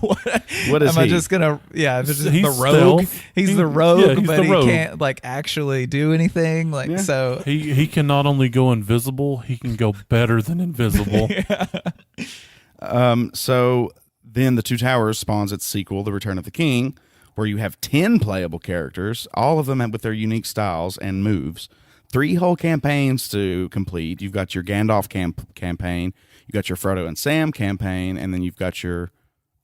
what is am he? I just gonna? Yeah, he's the stealth. rogue. He's the rogue, he's but the rogue. He can't like actually do anything. Like so, he can not only go invisible, he can go better than invisible. So then The Two Towers spawns its sequel, The Return of the King, where you have 10 playable characters, all of them with their unique styles and moves. 3 whole campaigns to complete. You've got your Gandalf campaign, you got your Frodo and Sam campaign, and then you've got your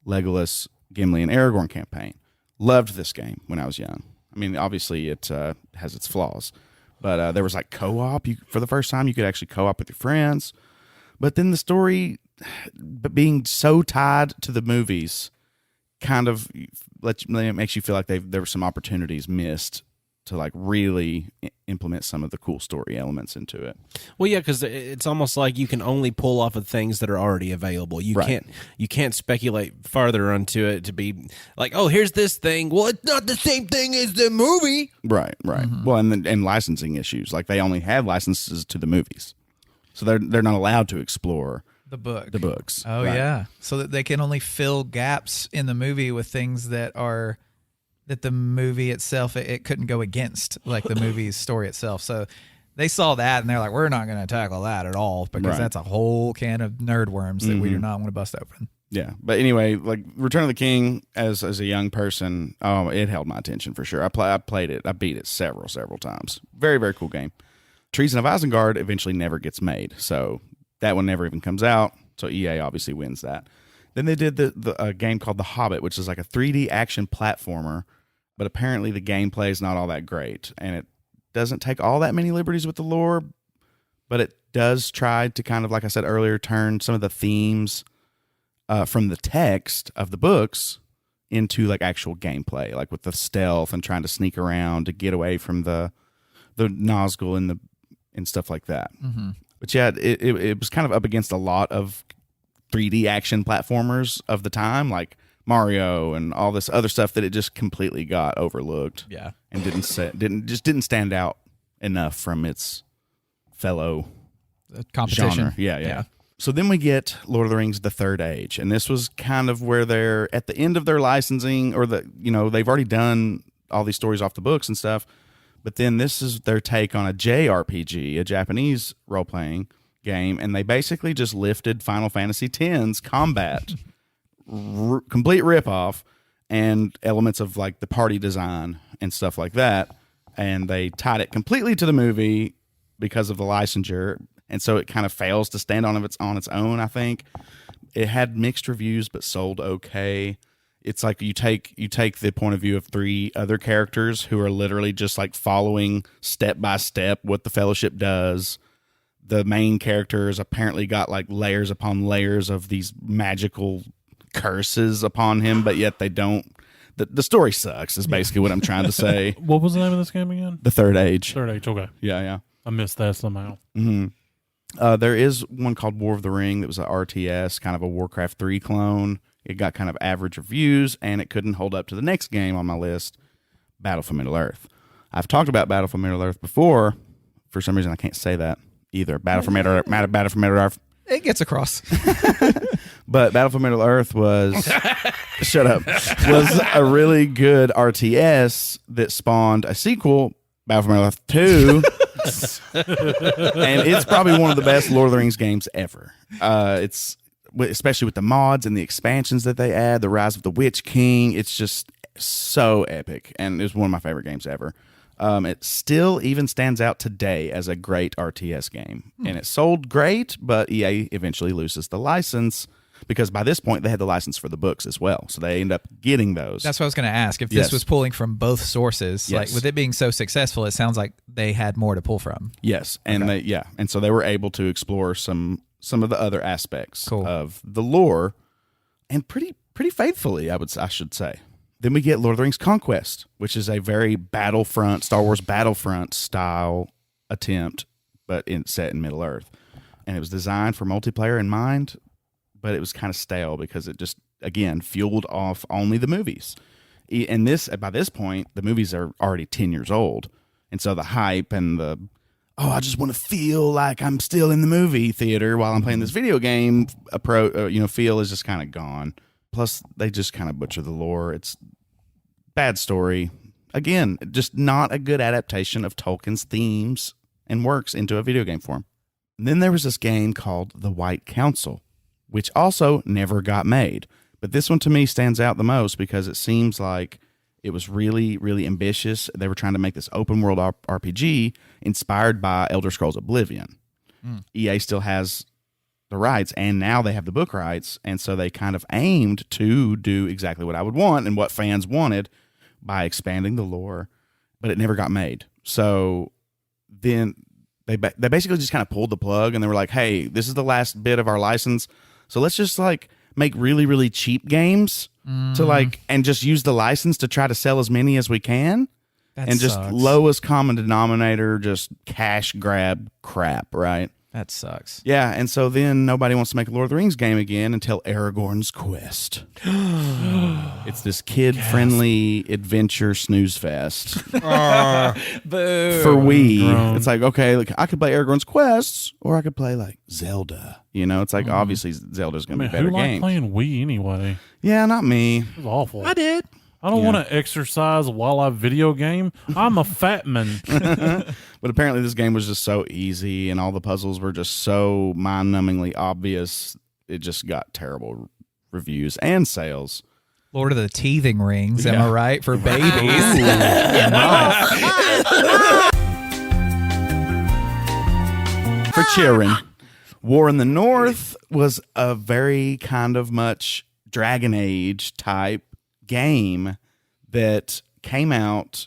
Legolas, Gimli, and Aragorn campaign. Loved this game when I was young. I mean, obviously it has its flaws, but there was like co-op. For the first time, you could actually co-op with your friends. But then the story, but being so tied to the movies, kind of makes you feel like there were some opportunities missed to like really implement some of the cool story elements into it. Well, yeah, because it's almost like you can only pull off of things that are already available. You can't speculate farther onto it to be like, oh, here's this thing. Well, it's not the same thing as the movie. Right. Mm-hmm. Well, and licensing issues, like they only have licenses to the movies, so they're not allowed to explore the books. Oh yeah, so that they can only fill gaps in the movie with things that the movie itself it couldn't go against, like the movie's story itself. So they saw that and they're like, we're not going to tackle that at all because that's a whole can of nerd worms that we do not want to bust open. Yeah, but anyway, like Return of the King, as a young person, it held my attention for sure. I played it, I beat it several times. Very, very cool game. Treason of Isengard eventually never gets made, so that one never even comes out. So EA obviously wins that. Then they did the game called The Hobbit, which is like a 3D action platformer, but apparently the gameplay is not all that great, and it doesn't take all that many liberties with the lore, but it does try to kind of, like I said earlier, turn some of the themes from the text of the books into like actual gameplay, like with the stealth and trying to sneak around to get away from the Nazgul and stuff like that. Mm-hmm. But yeah, it was kind of up against a lot of 3D action platformers of the time, like Mario and all this other stuff, that it just completely got overlooked. Yeah, and didn't stand out enough from its fellow competition. Genre. Yeah. So then we get Lord of the Rings: The Third Age, and this was kind of where they're at the end of their licensing, or they've already done all these stories off the books and stuff. But then this is their take on a JRPG, a Japanese role-playing game, and they basically just lifted Final Fantasy X's combat, complete ripoff, and elements of like the party design and stuff like that, and they tied it completely to the movie because of the licensure, and so it kind of fails to stand on its own. I think it had mixed reviews, but sold okay. It's like you take the point of view of 3 other characters who are literally just like following step by step what the Fellowship does. The main characters apparently got like layers upon layers of these magical curses upon him, but yet they don't. The story sucks is basically what I'm trying to say. What was the name of this game again? The Third Age. Third Age, okay. Yeah. I missed that somehow. Mm-hmm. There is one called War of the Ring that was a RTS, kind of a Warcraft 3 clone. It got kind of average reviews, and it couldn't hold up to the next game on my list, Battle for Middle-earth. I've talked about Battle for Middle-earth before. For some reason, I can't say that either. Battle for Middle-earth. It gets across. But Battle for Middle-earth was shut up. Was a really good RTS that spawned a sequel, Battle for Middle-earth 2. And it's probably one of the best Lord of the Rings games ever. It's especially with the mods and the expansions that they add, the Rise of the Witch King. It's just so epic, and it's one of my favorite games ever. It still even stands out today as a great RTS game. And it sold great, but EA eventually loses the license because by this point they had the license for the books as well. So they end up getting those. That's what I was going to ask. If this was pulling from both sources, like with it being so successful, it sounds like they had more to pull from. Yes. And and so they were able to explore some of the other aspects of the lore, and pretty faithfully, I should say. Then we get Lord of the Rings Conquest, which is a very Battlefront, Star Wars Battlefront style attempt, but set in Middle-earth. And it was designed for multiplayer in mind, but it was kind of stale because it just, again, fueled off only the movies. And by this point, the movies are already 10 years old. And so the hype and I just want to feel like I'm still in the movie theater while I'm playing this video game feel is just kind of gone. Plus, they just kind of butcher the lore. It's bad story. Again, just not a good adaptation of Tolkien's themes and works into a video game form. And then there was this game called The White Council, which also never got made. But this one to me stands out the most because it seems like it was really, really ambitious. They were trying to make this open world RPG inspired by Elder Scrolls Oblivion. EA still has the rights, and now they have the book rights, and so they kind of aimed to do exactly what I would want and what fans wanted by expanding the lore, but it never got made. So then they basically just kind of pulled the plug, and they were like, hey, this is the last bit of our license, so let's just like make really, really cheap games and just use the license to try to sell as many as we can. That just sucks. Lowest common denominator, just cash grab crap, right? That sucks. Yeah, and so then nobody wants to make a Lord of the Rings game again until Aragorn's Quest. It's this kid-friendly adventure snooze fest. Boo. For Wii. It's like, okay, look, I could play Aragorn's Quests, or I could play like Zelda. It's like obviously Zelda's going to be a better who game. Who liked playing Wii anyway? Yeah, not me. It was awful. I did. I don't want to exercise while I video game. I'm a fat man. But apparently this game was just so easy, and all the puzzles were just so mind-numbingly obvious. It just got terrible reviews and sales. Lord of the Teething Rings, am I right? For babies. For children. War in the North was a very kind of much Dragon Age type game that came out.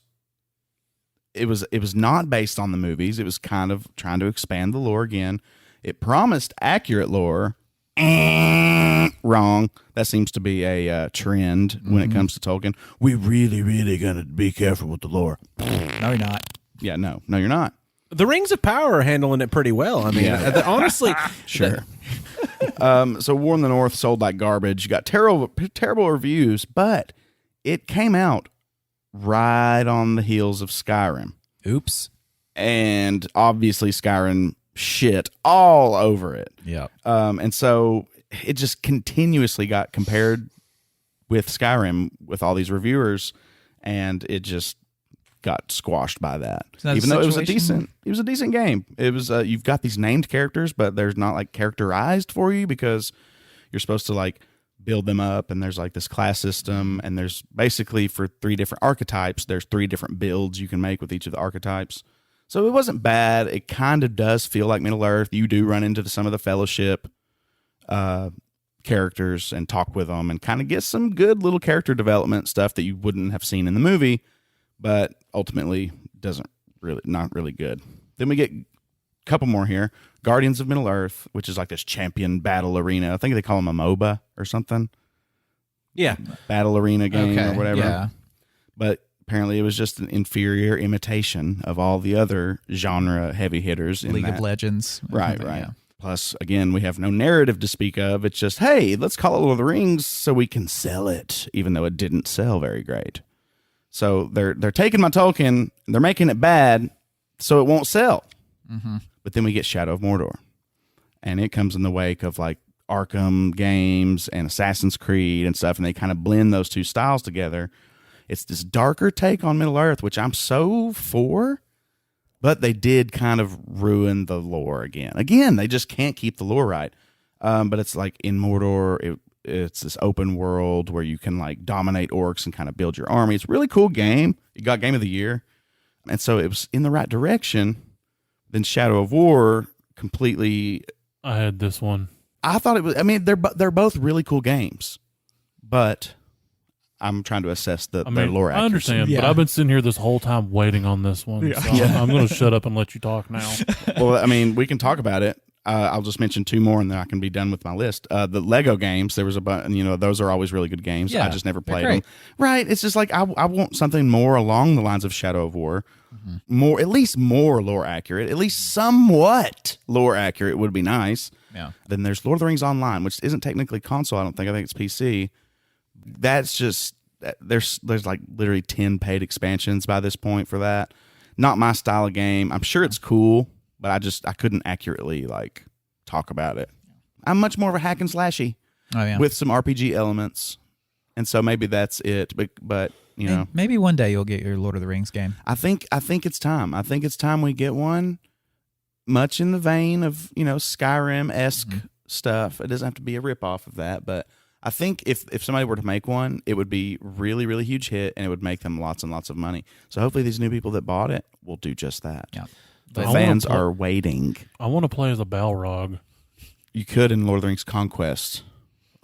It was not based on the movies. It was kind of trying to expand the lore again. It promised accurate lore. Wrong. That seems to be a trend when it comes to Tolkien. We really, really gonna be careful with the lore. No, you're not. Yeah, no, you're not. The Rings of Power are handling it pretty well. I mean, honestly, sure. So War in the North sold like garbage. Got terrible reviews, but it came out right on the heels of Skyrim. Oops. And obviously Skyrim shit all over it. Yeah. And so it just continuously got compared with Skyrim with all these reviewers, and it just got squashed by that. Even though it was a decent game. It was you've got these named characters, but there's not like characterized for you because you're supposed to like build them up, and there's like this class system, and there's basically for 3 different archetypes, there's 3 different builds you can make with each of the archetypes. So it wasn't bad. It kind of does feel like Middle Earth. You do run into some of the Fellowship characters and talk with them and kind of get some good little character development stuff that you wouldn't have seen in the movie, but ultimately not really good. Then we get a couple more here. Guardians of Middle Earth, which is like this champion battle arena. I think they call them a MOBA or something. Yeah. Battle arena game or whatever. Yeah. But apparently it was just an inferior imitation of all the other genre heavy hitters in League of Legends. Right. Yeah. Plus, again, we have no narrative to speak of. It's just, hey, let's call it Lord of the Rings so we can sell it, even though it didn't sell very great. So they're taking my Tolkien, they're making it bad, so it won't sell. Mm-hmm. But then we get Shadow of Mordor, and it comes in the wake of like Arkham games and Assassin's Creed and stuff, and they kind of blend those two styles together. It's this darker take on Middle Earth, which I'm so for, but they did kind of ruin the lore again. Again, they just can't keep the lore right. But it's like in Mordor, it's this open world where you can like dominate orcs and kind of build your army. It's a really cool game. It got Game of the Year. And so it was in the right direction. Then Shadow of War completely... I had this one. I thought it was... I mean, they're both really cool games, but... I'm trying to assess their lore accuracy. I understand, but I've been sitting here this whole time waiting on this one. Yeah. So I'm going to shut up and let you talk now. Well, I mean, we can talk about it. I'll just mention two more, and then I can be done with my list. The Lego games, there was a bunch. Those are always really good games. Yeah, I just never played them. Right? It's just like I want something more along the lines of Shadow of War, at least more lore accurate, at least somewhat lore accurate would be nice. Yeah. Then there's Lord of the Rings Online, which isn't technically console. I don't think. I think it's PC. That's just there's like literally 10 paid expansions by this point for that. Not my style of game. I'm sure it's cool, but I couldn't accurately like talk about it. I'm much more of a hack and slashy with some RPG elements, and so maybe that's it. But you know, maybe one day you'll get your Lord of the Rings game. I think it's time. I think it's time we get one, much in the vein of Skyrim-esque stuff. It doesn't have to be a ripoff of that, but I think if somebody were to make one, it would be really, really huge hit, and it would make them lots and lots of money. So hopefully these new people that bought it will do just that. Yeah. The fans are waiting. I want to play as a Balrog. You could in Lord of the Rings Conquest.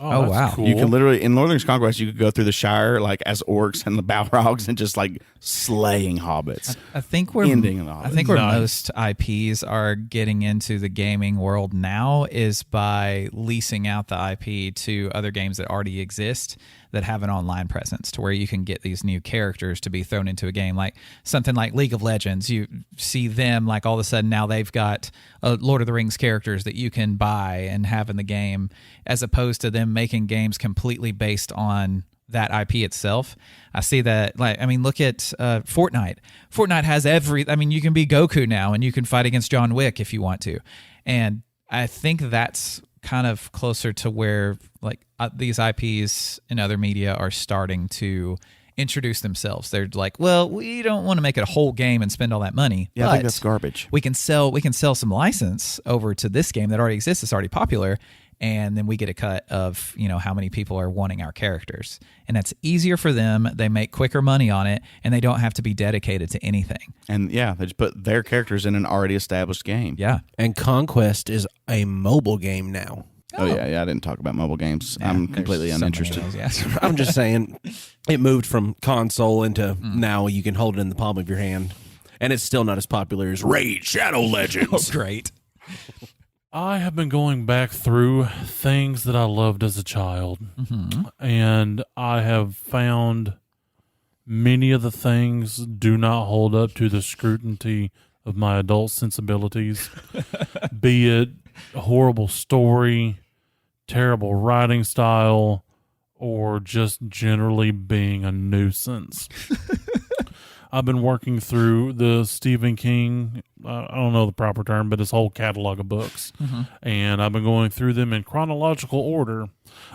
Oh wow! Cool. You can literally in Lord of the Rings Conquest, you could go through the Shire like as orcs and the Balrogs and just like slaying hobbits. I think where most IPs are getting into the gaming world now is by leasing out the IP to other games that already exist that have an online presence, to where you can get these new characters to be thrown into a game, like something like League of Legends. You see them like all of a sudden now they've got Lord of the Rings characters that you can buy and have in the game, as opposed to them making games completely based on that IP itself. I see that, look at Fortnite. Fortnite has you can be Goku now and you can fight against John Wick if you want to. And I think that's kind of closer to where these IPs in other media are starting to introduce themselves. They're like, well, we don't want to make it a whole game and spend all that money. Yeah, I think that's garbage. We can sell some license over to this game that already exists. It's already popular. And then we get a cut of, how many people are wanting our characters. And that's easier for them. They make quicker money on it, and they don't have to be dedicated to anything. And they just put their characters in an already established game. Yeah. And Conquest is a mobile game now. Oh yeah. I didn't talk about mobile games. Yeah, I'm completely uninterested. I'm just saying it moved from console into now you can hold it in the palm of your hand. And it's still not as popular as Raid Shadow Legends. Oh, great. I have been going back through things that I loved as a child, and I have found many of the things do not hold up to the scrutiny of my adult sensibilities, be it a horrible story, terrible writing style, or just generally being a nuisance. I've been working through the Stephen King, I don't know the proper term, but his whole catalog of books. And I've been going through them in chronological order.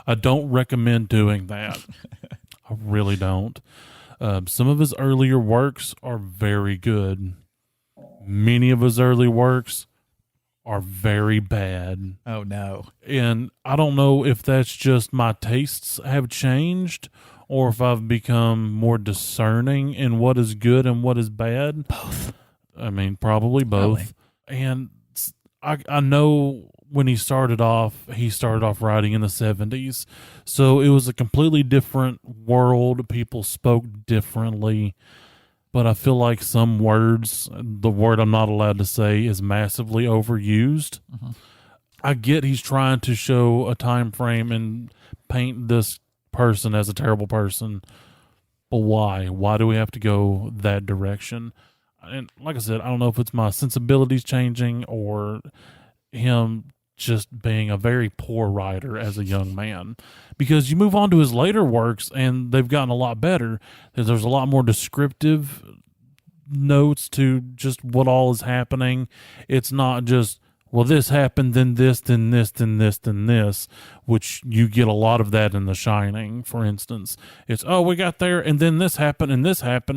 I don't recommend doing that. I really don't. Some of his earlier works are very good. Many of his early works are very bad. Oh, no. And I don't know if that's just my tastes have changed, or if I've become more discerning in what is good and what is bad. Both. I mean, probably both. And I know when he started off writing in the 70s. So it was a completely different world. People spoke differently. But I feel like some words, the word I'm not allowed to say, is massively overused. Mm-hmm. I get he's trying to show a time frame and paint this person as a terrible person. But why? Why do we have to go that direction? And like I said, I don't know if it's my sensibilities changing or him just being a very poor writer as a young man. Because you move on to his later works and they've gotten a lot better. There's a lot more descriptive notes to just what all is happening. It's not just, well, this happened, then this, then this, then this, then this, which you get a lot of that in The Shining, for instance. It's, oh, we got there, and then this happened, and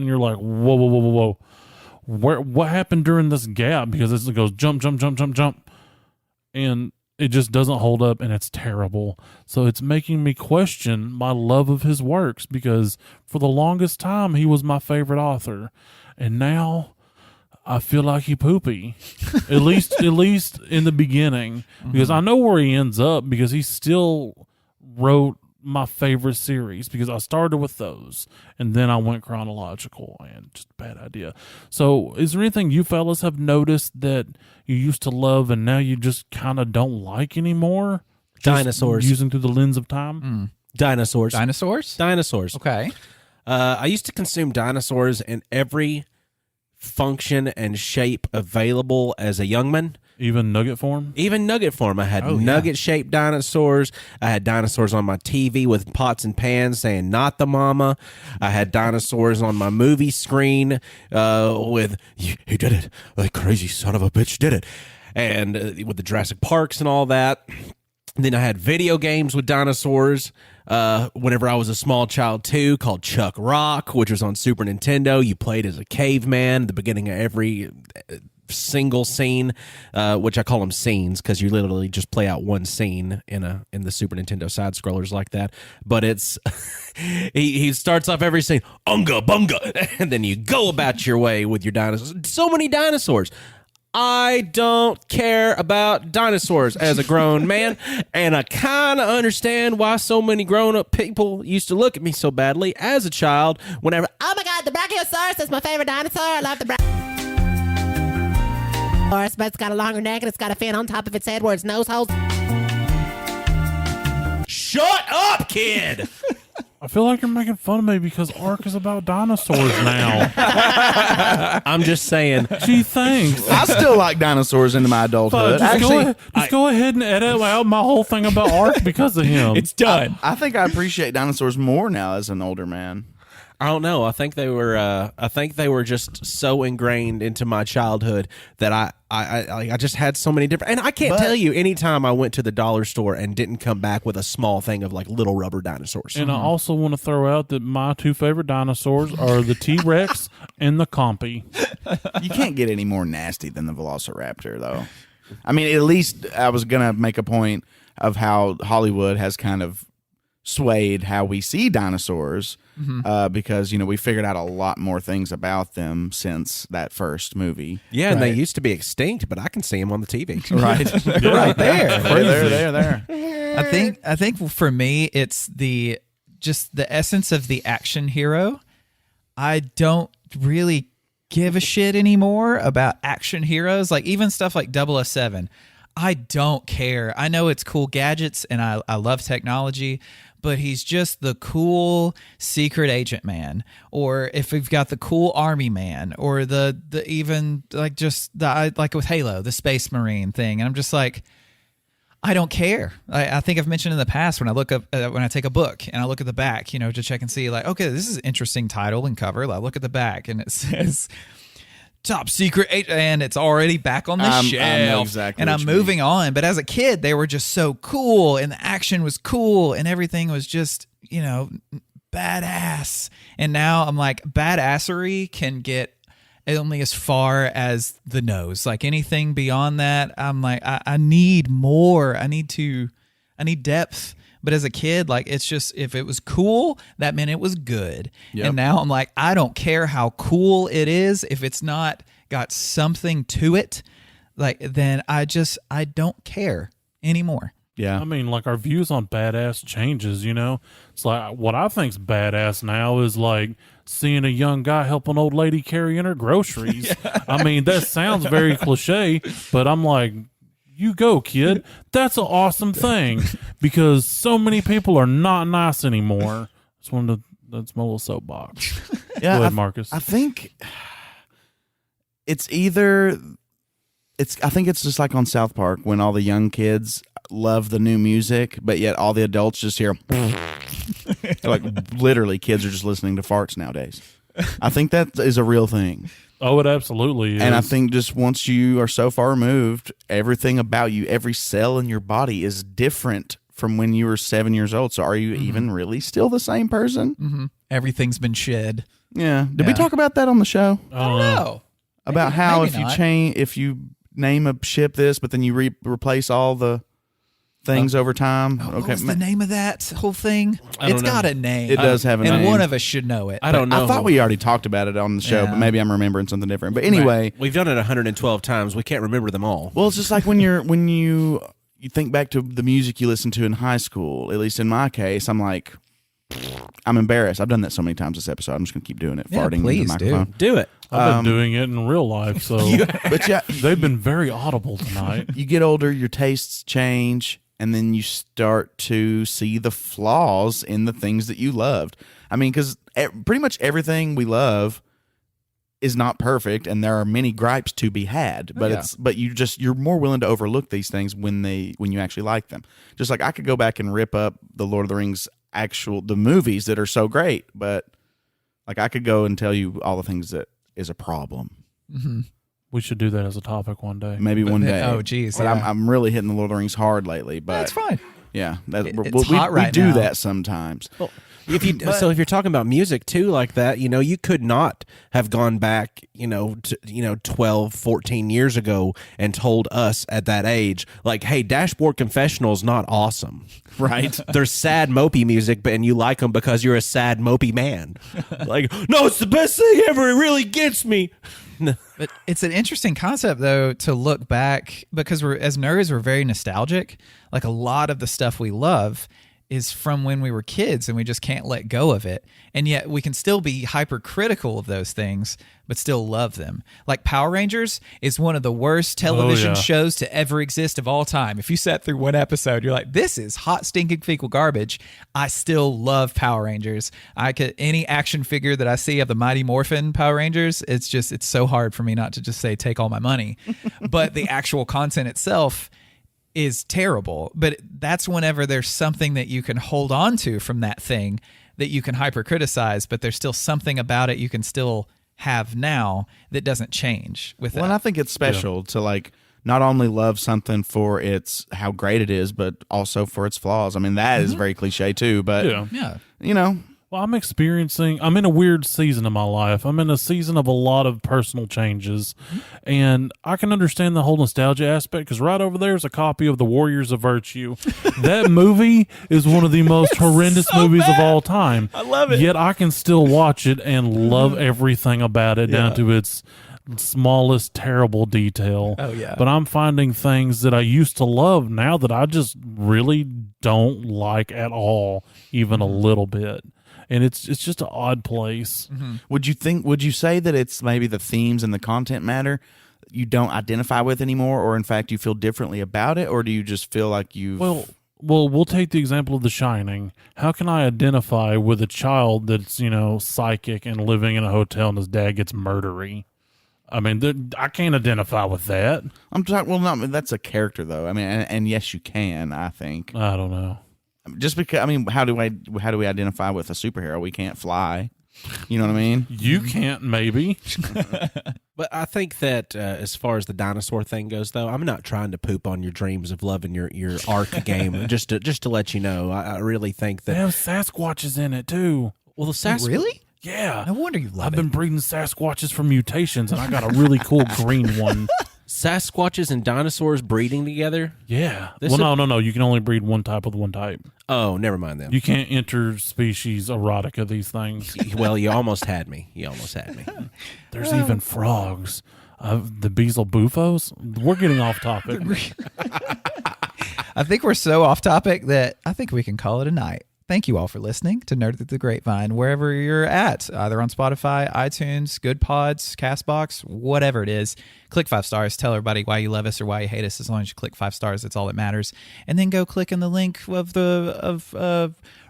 you're like, whoa, whoa, whoa, whoa, whoa. What happened during this gap? Because it goes jump, jump, jump, jump, jump. And it just doesn't hold up, and it's terrible. So it's making me question my love of his works, because for the longest time, he was my favorite author. And now I feel like he poopy, at least in the beginning, because I know where he ends up, because he still wrote my favorite series, because I started with those and then I went chronological, and just a bad idea. So is there anything you fellas have noticed that you used to love and now you just kind of don't like anymore? Dinosaurs. Using through the lens of time? Dinosaurs. Dinosaurs? Okay. I used to consume dinosaurs in every function and shape available as a young man. Even nugget form? Even nugget form. I had nugget-shaped dinosaurs. I had dinosaurs on my TV with pots and pans saying, not the mama. I had dinosaurs on my movie screen with, he did it. The crazy son of a bitch did it. And with the Jurassic Parks and all that. And then I had video games with dinosaurs whenever I was a small child too, called Chuck Rock, which was on Super Nintendo. You played as a caveman at the beginning of every single scene, which I call them scenes because you literally just play out one scene in the Super Nintendo side scrollers like that. But it's he starts off every scene, unga bunga, and then you go about your way with your dinosaurs. So many dinosaurs. I don't care about dinosaurs as a grown man, and I kind of understand why so many grown-up people used to look at me so badly as a child whenever, oh my God, the Brachiosaurus is my favorite dinosaur. I love the Brachiosaurus, but it's got a longer neck and it's got a fin on top of its head where its nose holes. Shut up, kid! I feel like you're making fun of me because Ark is about dinosaurs now. I'm just saying. Gee, thanks. I still like dinosaurs into my adulthood. Just go ahead and edit out my whole thing about Ark because of him. It's done. I think I appreciate dinosaurs more now as an older man. I don't know. I think they were just so ingrained into my childhood that I just had so many different. And I can't tell you any time I went to the dollar store and didn't come back with a small thing of like little rubber dinosaurs. And I also want to throw out that my two favorite dinosaurs are the T-Rex and the Compy. You can't get any more nasty than the Velociraptor, though. I mean, at least I was gonna make a point of how Hollywood has kind of swayed how we see dinosaurs, because we figured out a lot more things about them since that first movie. Yeah, and they used to be extinct, but I can see them on the TV. Right, right there. There. I think for me, it's the essence of the action hero. I don't really give a shit anymore about action heroes, like even stuff like 007. I don't care. I know it's cool gadgets and I love technology, but he's just the cool secret agent man. Or if we've got the cool army man, or the even like just the, like with Halo, the Space Marine thing. And I'm just like, I don't care. I think I've mentioned in the past when I look up when I take a book and I look at the back, to check and see like, okay, this is an interesting title and cover. I look at the back and it says top secret, and it's already back on the shelf. I know exactly and I'm moving on. But as a kid, they were just so cool, and the action was cool, and everything was just, badass. And now I'm like, badassery can get only as far as the nose. Like anything beyond that, I'm like, I need more. I need depth. But as a kid, like, it's just, if it was cool, that meant it was good. Yep. And now I'm like, I don't care how cool it is if it's not got something to it, like then I don't care anymore. Yeah. I mean, like our views on badass changes, you know? It's like what I think's badass now is like seeing a young guy help an old lady carry in her groceries. I mean, that sounds very cliche, but I'm like, you go, kid. That's an awesome thing because so many people are not nice anymore. That's my little soapbox. Yeah, go ahead, Marcus. I think I think it's just like on South Park when all the young kids love the new music, but yet all the adults just hear like literally kids are just listening to farts nowadays. I think that is a real thing. Oh, it absolutely is. And I think just once you are so far removed, everything about you, every cell in your body is different from when you were 7 years old. So are you even really still the same person? Mm-hmm. Everything's been shed. Yeah. Did we talk about that on the show? I don't know. About how if you name a ship this, but then you replace all the things over time. What was the name of that whole thing? It's got a name. It does have a name. And one of us should know it. I don't know. I thought we already talked about it on the show, but maybe I'm remembering something different. But anyway. Right. We've done it 112 times. We can't remember them all. Well, it's just like when you think back to the music you listened to in high school, at least in my case, I'm like, I'm embarrassed. I've done that so many times this episode. I'm just going to keep doing it, farting into the microphone. Do it. I've been doing it in real life, so But yeah, they've been very audible tonight. You get older, your tastes change, and then you start to see the flaws in the things that you loved. I mean, because pretty much everything we love is not perfect, and there are many gripes to be had. But you're more willing to overlook these things when you actually like them. Just like I could go back and rip up the Lord of the Rings the movies that are so great, but like I could go and tell you all the things that is a problem. Mm-hmm. We should do that as a topic one day. Maybe one day. Oh, geez. But I'm really hitting the Lord of the Rings hard lately. But that's fine. Yeah, it's hot right we do now. that sometimes. Well, if you're talking about music too like that, you could not have gone back, 12, 14 years ago and told us at that age, like, hey, Dashboard Confessional's not awesome, right? There's sad, mopey music, and you like them because you're a sad, mopey man. Like, no, it's the best thing ever. It really gets me. But it's an interesting concept, though, to look back because as nerds, we're very nostalgic. Like a lot of the stuff we love is from when we were kids and we just can't let go of it. And yet we can still be hypercritical of those things, but still love them. Like Power Rangers is one of the worst television shows to ever exist of all time. If you sat through one episode, you're like, this is hot, stinking fecal garbage. I still love Power Rangers. Any action figure that I see of the Mighty Morphin Power Rangers, it's so hard for me not to just say, take all my money. But the actual content itself is terrible. But that's whenever there's something that you can hold on to from that thing that you can hyper criticize, but there's still something about it you can still have now that doesn't change with Well, and I think it's special to like not only love something for how great it is, but also for its flaws. I mean, that is very cliche too, but Well, I'm in a weird season of my life. I'm in a season of a lot of personal changes, and I can understand the whole nostalgia aspect because right over there is a copy of The Warriors of Virtue. That movie is one of the most horrendous movies of all time. I love it. Yet I can still watch it and love everything about it down to its smallest terrible detail. Oh, yeah. But I'm finding things that I used to love now that I just really don't like at all, even a little bit. And it's just an odd place. Mm-hmm. Would you say that it's maybe the themes and the content matter you don't identify with anymore, or in fact you feel differently about it, or do you just feel like you've... Well, we'll take the example of The Shining. How can I identify with a child that's, psychic and living in a hotel and his dad gets murdery? I mean, I can't identify with that. I'm talking, well, no, that's a character though. I mean, and yes, you can, I think. I don't know. Just because, I mean, how do we identify with a superhero? We can't fly. You know what I mean? You can't, maybe. But I think that as far as the dinosaur thing goes, though, I'm not trying to poop on your dreams of loving your Ark game. Just to let you know, I really think that they have Sasquatches in it too. Well, the Sasquatch. Really? Yeah. No wonder you love it. I've been breeding Sasquatches for mutations, and I got a really cool green one. Sasquatches and dinosaurs breeding together? Yeah. No. You can only breed one type with one type. Oh, never mind then. You can't interspecies erotica these things. Well, you almost had me. There's even frogs. The Beezle Bufos? We're getting off topic. I think we're so off topic that I think we can call it a night. Thank you all for listening to Nerd at the Grapevine, wherever you're at, either on Spotify, iTunes, Good Pods, CastBox, whatever it is. Click 5 stars. Tell everybody why you love us or why you hate us. As long as you click 5 stars, that's all that matters. And then go click on the link of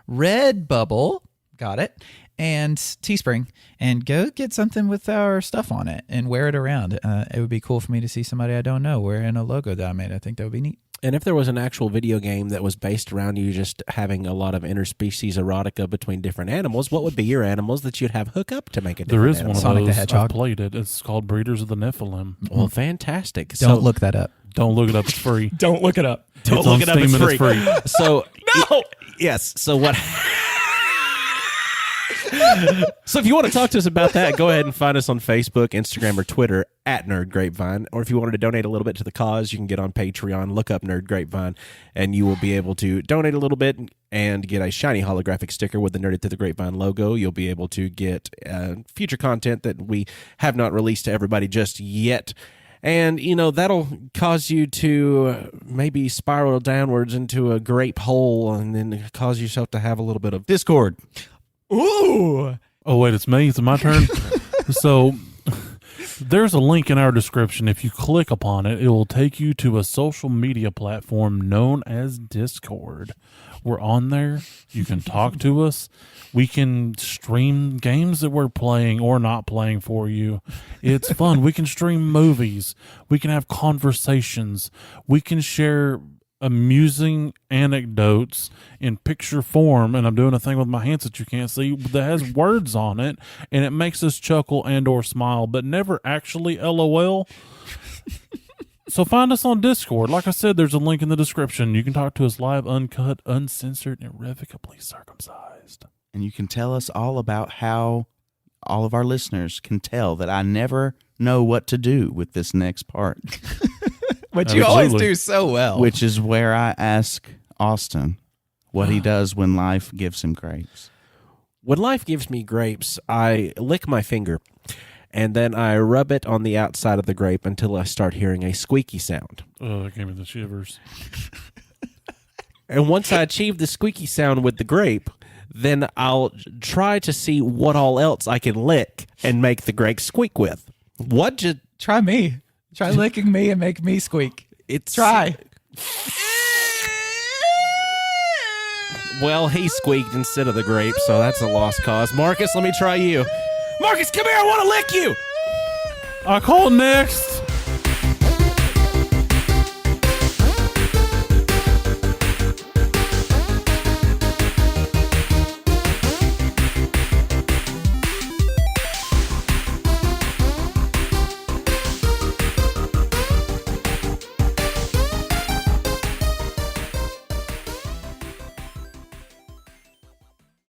Redbubble. Got it. And Teespring, and go get something with our stuff on it and wear it around. It would be cool for me to see somebody I don't know wearing a logo that I made. I think that would be neat. And if there was an actual video game that was based around you just having a lot of interspecies erotica between different animals, what would be your animals that you'd have hook up to make a different There is animal? one of Sonic the those. Hedgehog. I've played it. It's called Breeders of the Nephilim. Well, fantastic. Don't look that up. Don't look it up. It's free. Don't look it up. Don't It's look on it up. Steam It's and free. it's So no. Yes. So what? So if you want to talk to us about that, go ahead and find us on Facebook, Instagram, or Twitter at Nerd Grapevine. Or if you wanted to donate a little bit to the cause, you can get on Patreon, look up Nerd Grapevine, and you will be able to donate a little bit and get a shiny holographic sticker with the Nerd at the Grapevine logo. You'll be able to get future content that we have not released to everybody just yet. And, you know, that'll cause you to maybe spiral downwards into a grape hole and then cause yourself to have a little bit of Discord. Ooh. Oh, wait, it's me. It's my turn. So there's a link in our description. If you click upon it, it will take you to a social media platform known as Discord. We're on there. You can talk to us. We can stream games that we're playing or not playing for you. It's fun. We can stream movies. We can have conversations. We can share amusing anecdotes in picture form, and I'm doing a thing with my hands that you can't see that has words on it, and it makes us chuckle and or smile, but never actually LOL. So find us on Discord. Like I said, there's a link in the description. You can talk to us live, uncut, uncensored, and irrevocably circumcised. And you can tell us all about how all of our listeners can tell that I never know what to do with this next part. But you Absolutely. always do so well. Which is where I ask Austin what he does when life gives him grapes. When life gives me grapes, I lick my finger, and then I rub it on the outside of the grape until I start hearing a squeaky sound. Oh, that gave me the shivers. And once I achieve the squeaky sound with the grape, then I'll try to see what all else I can lick and make the grape squeak with. What just... Try me. Try licking me and make me squeak. It's... Try. Well, he squeaked instead of the grape, so that's a lost cause. Marcus, let me try you. Marcus, come here. I want to lick you. I call next.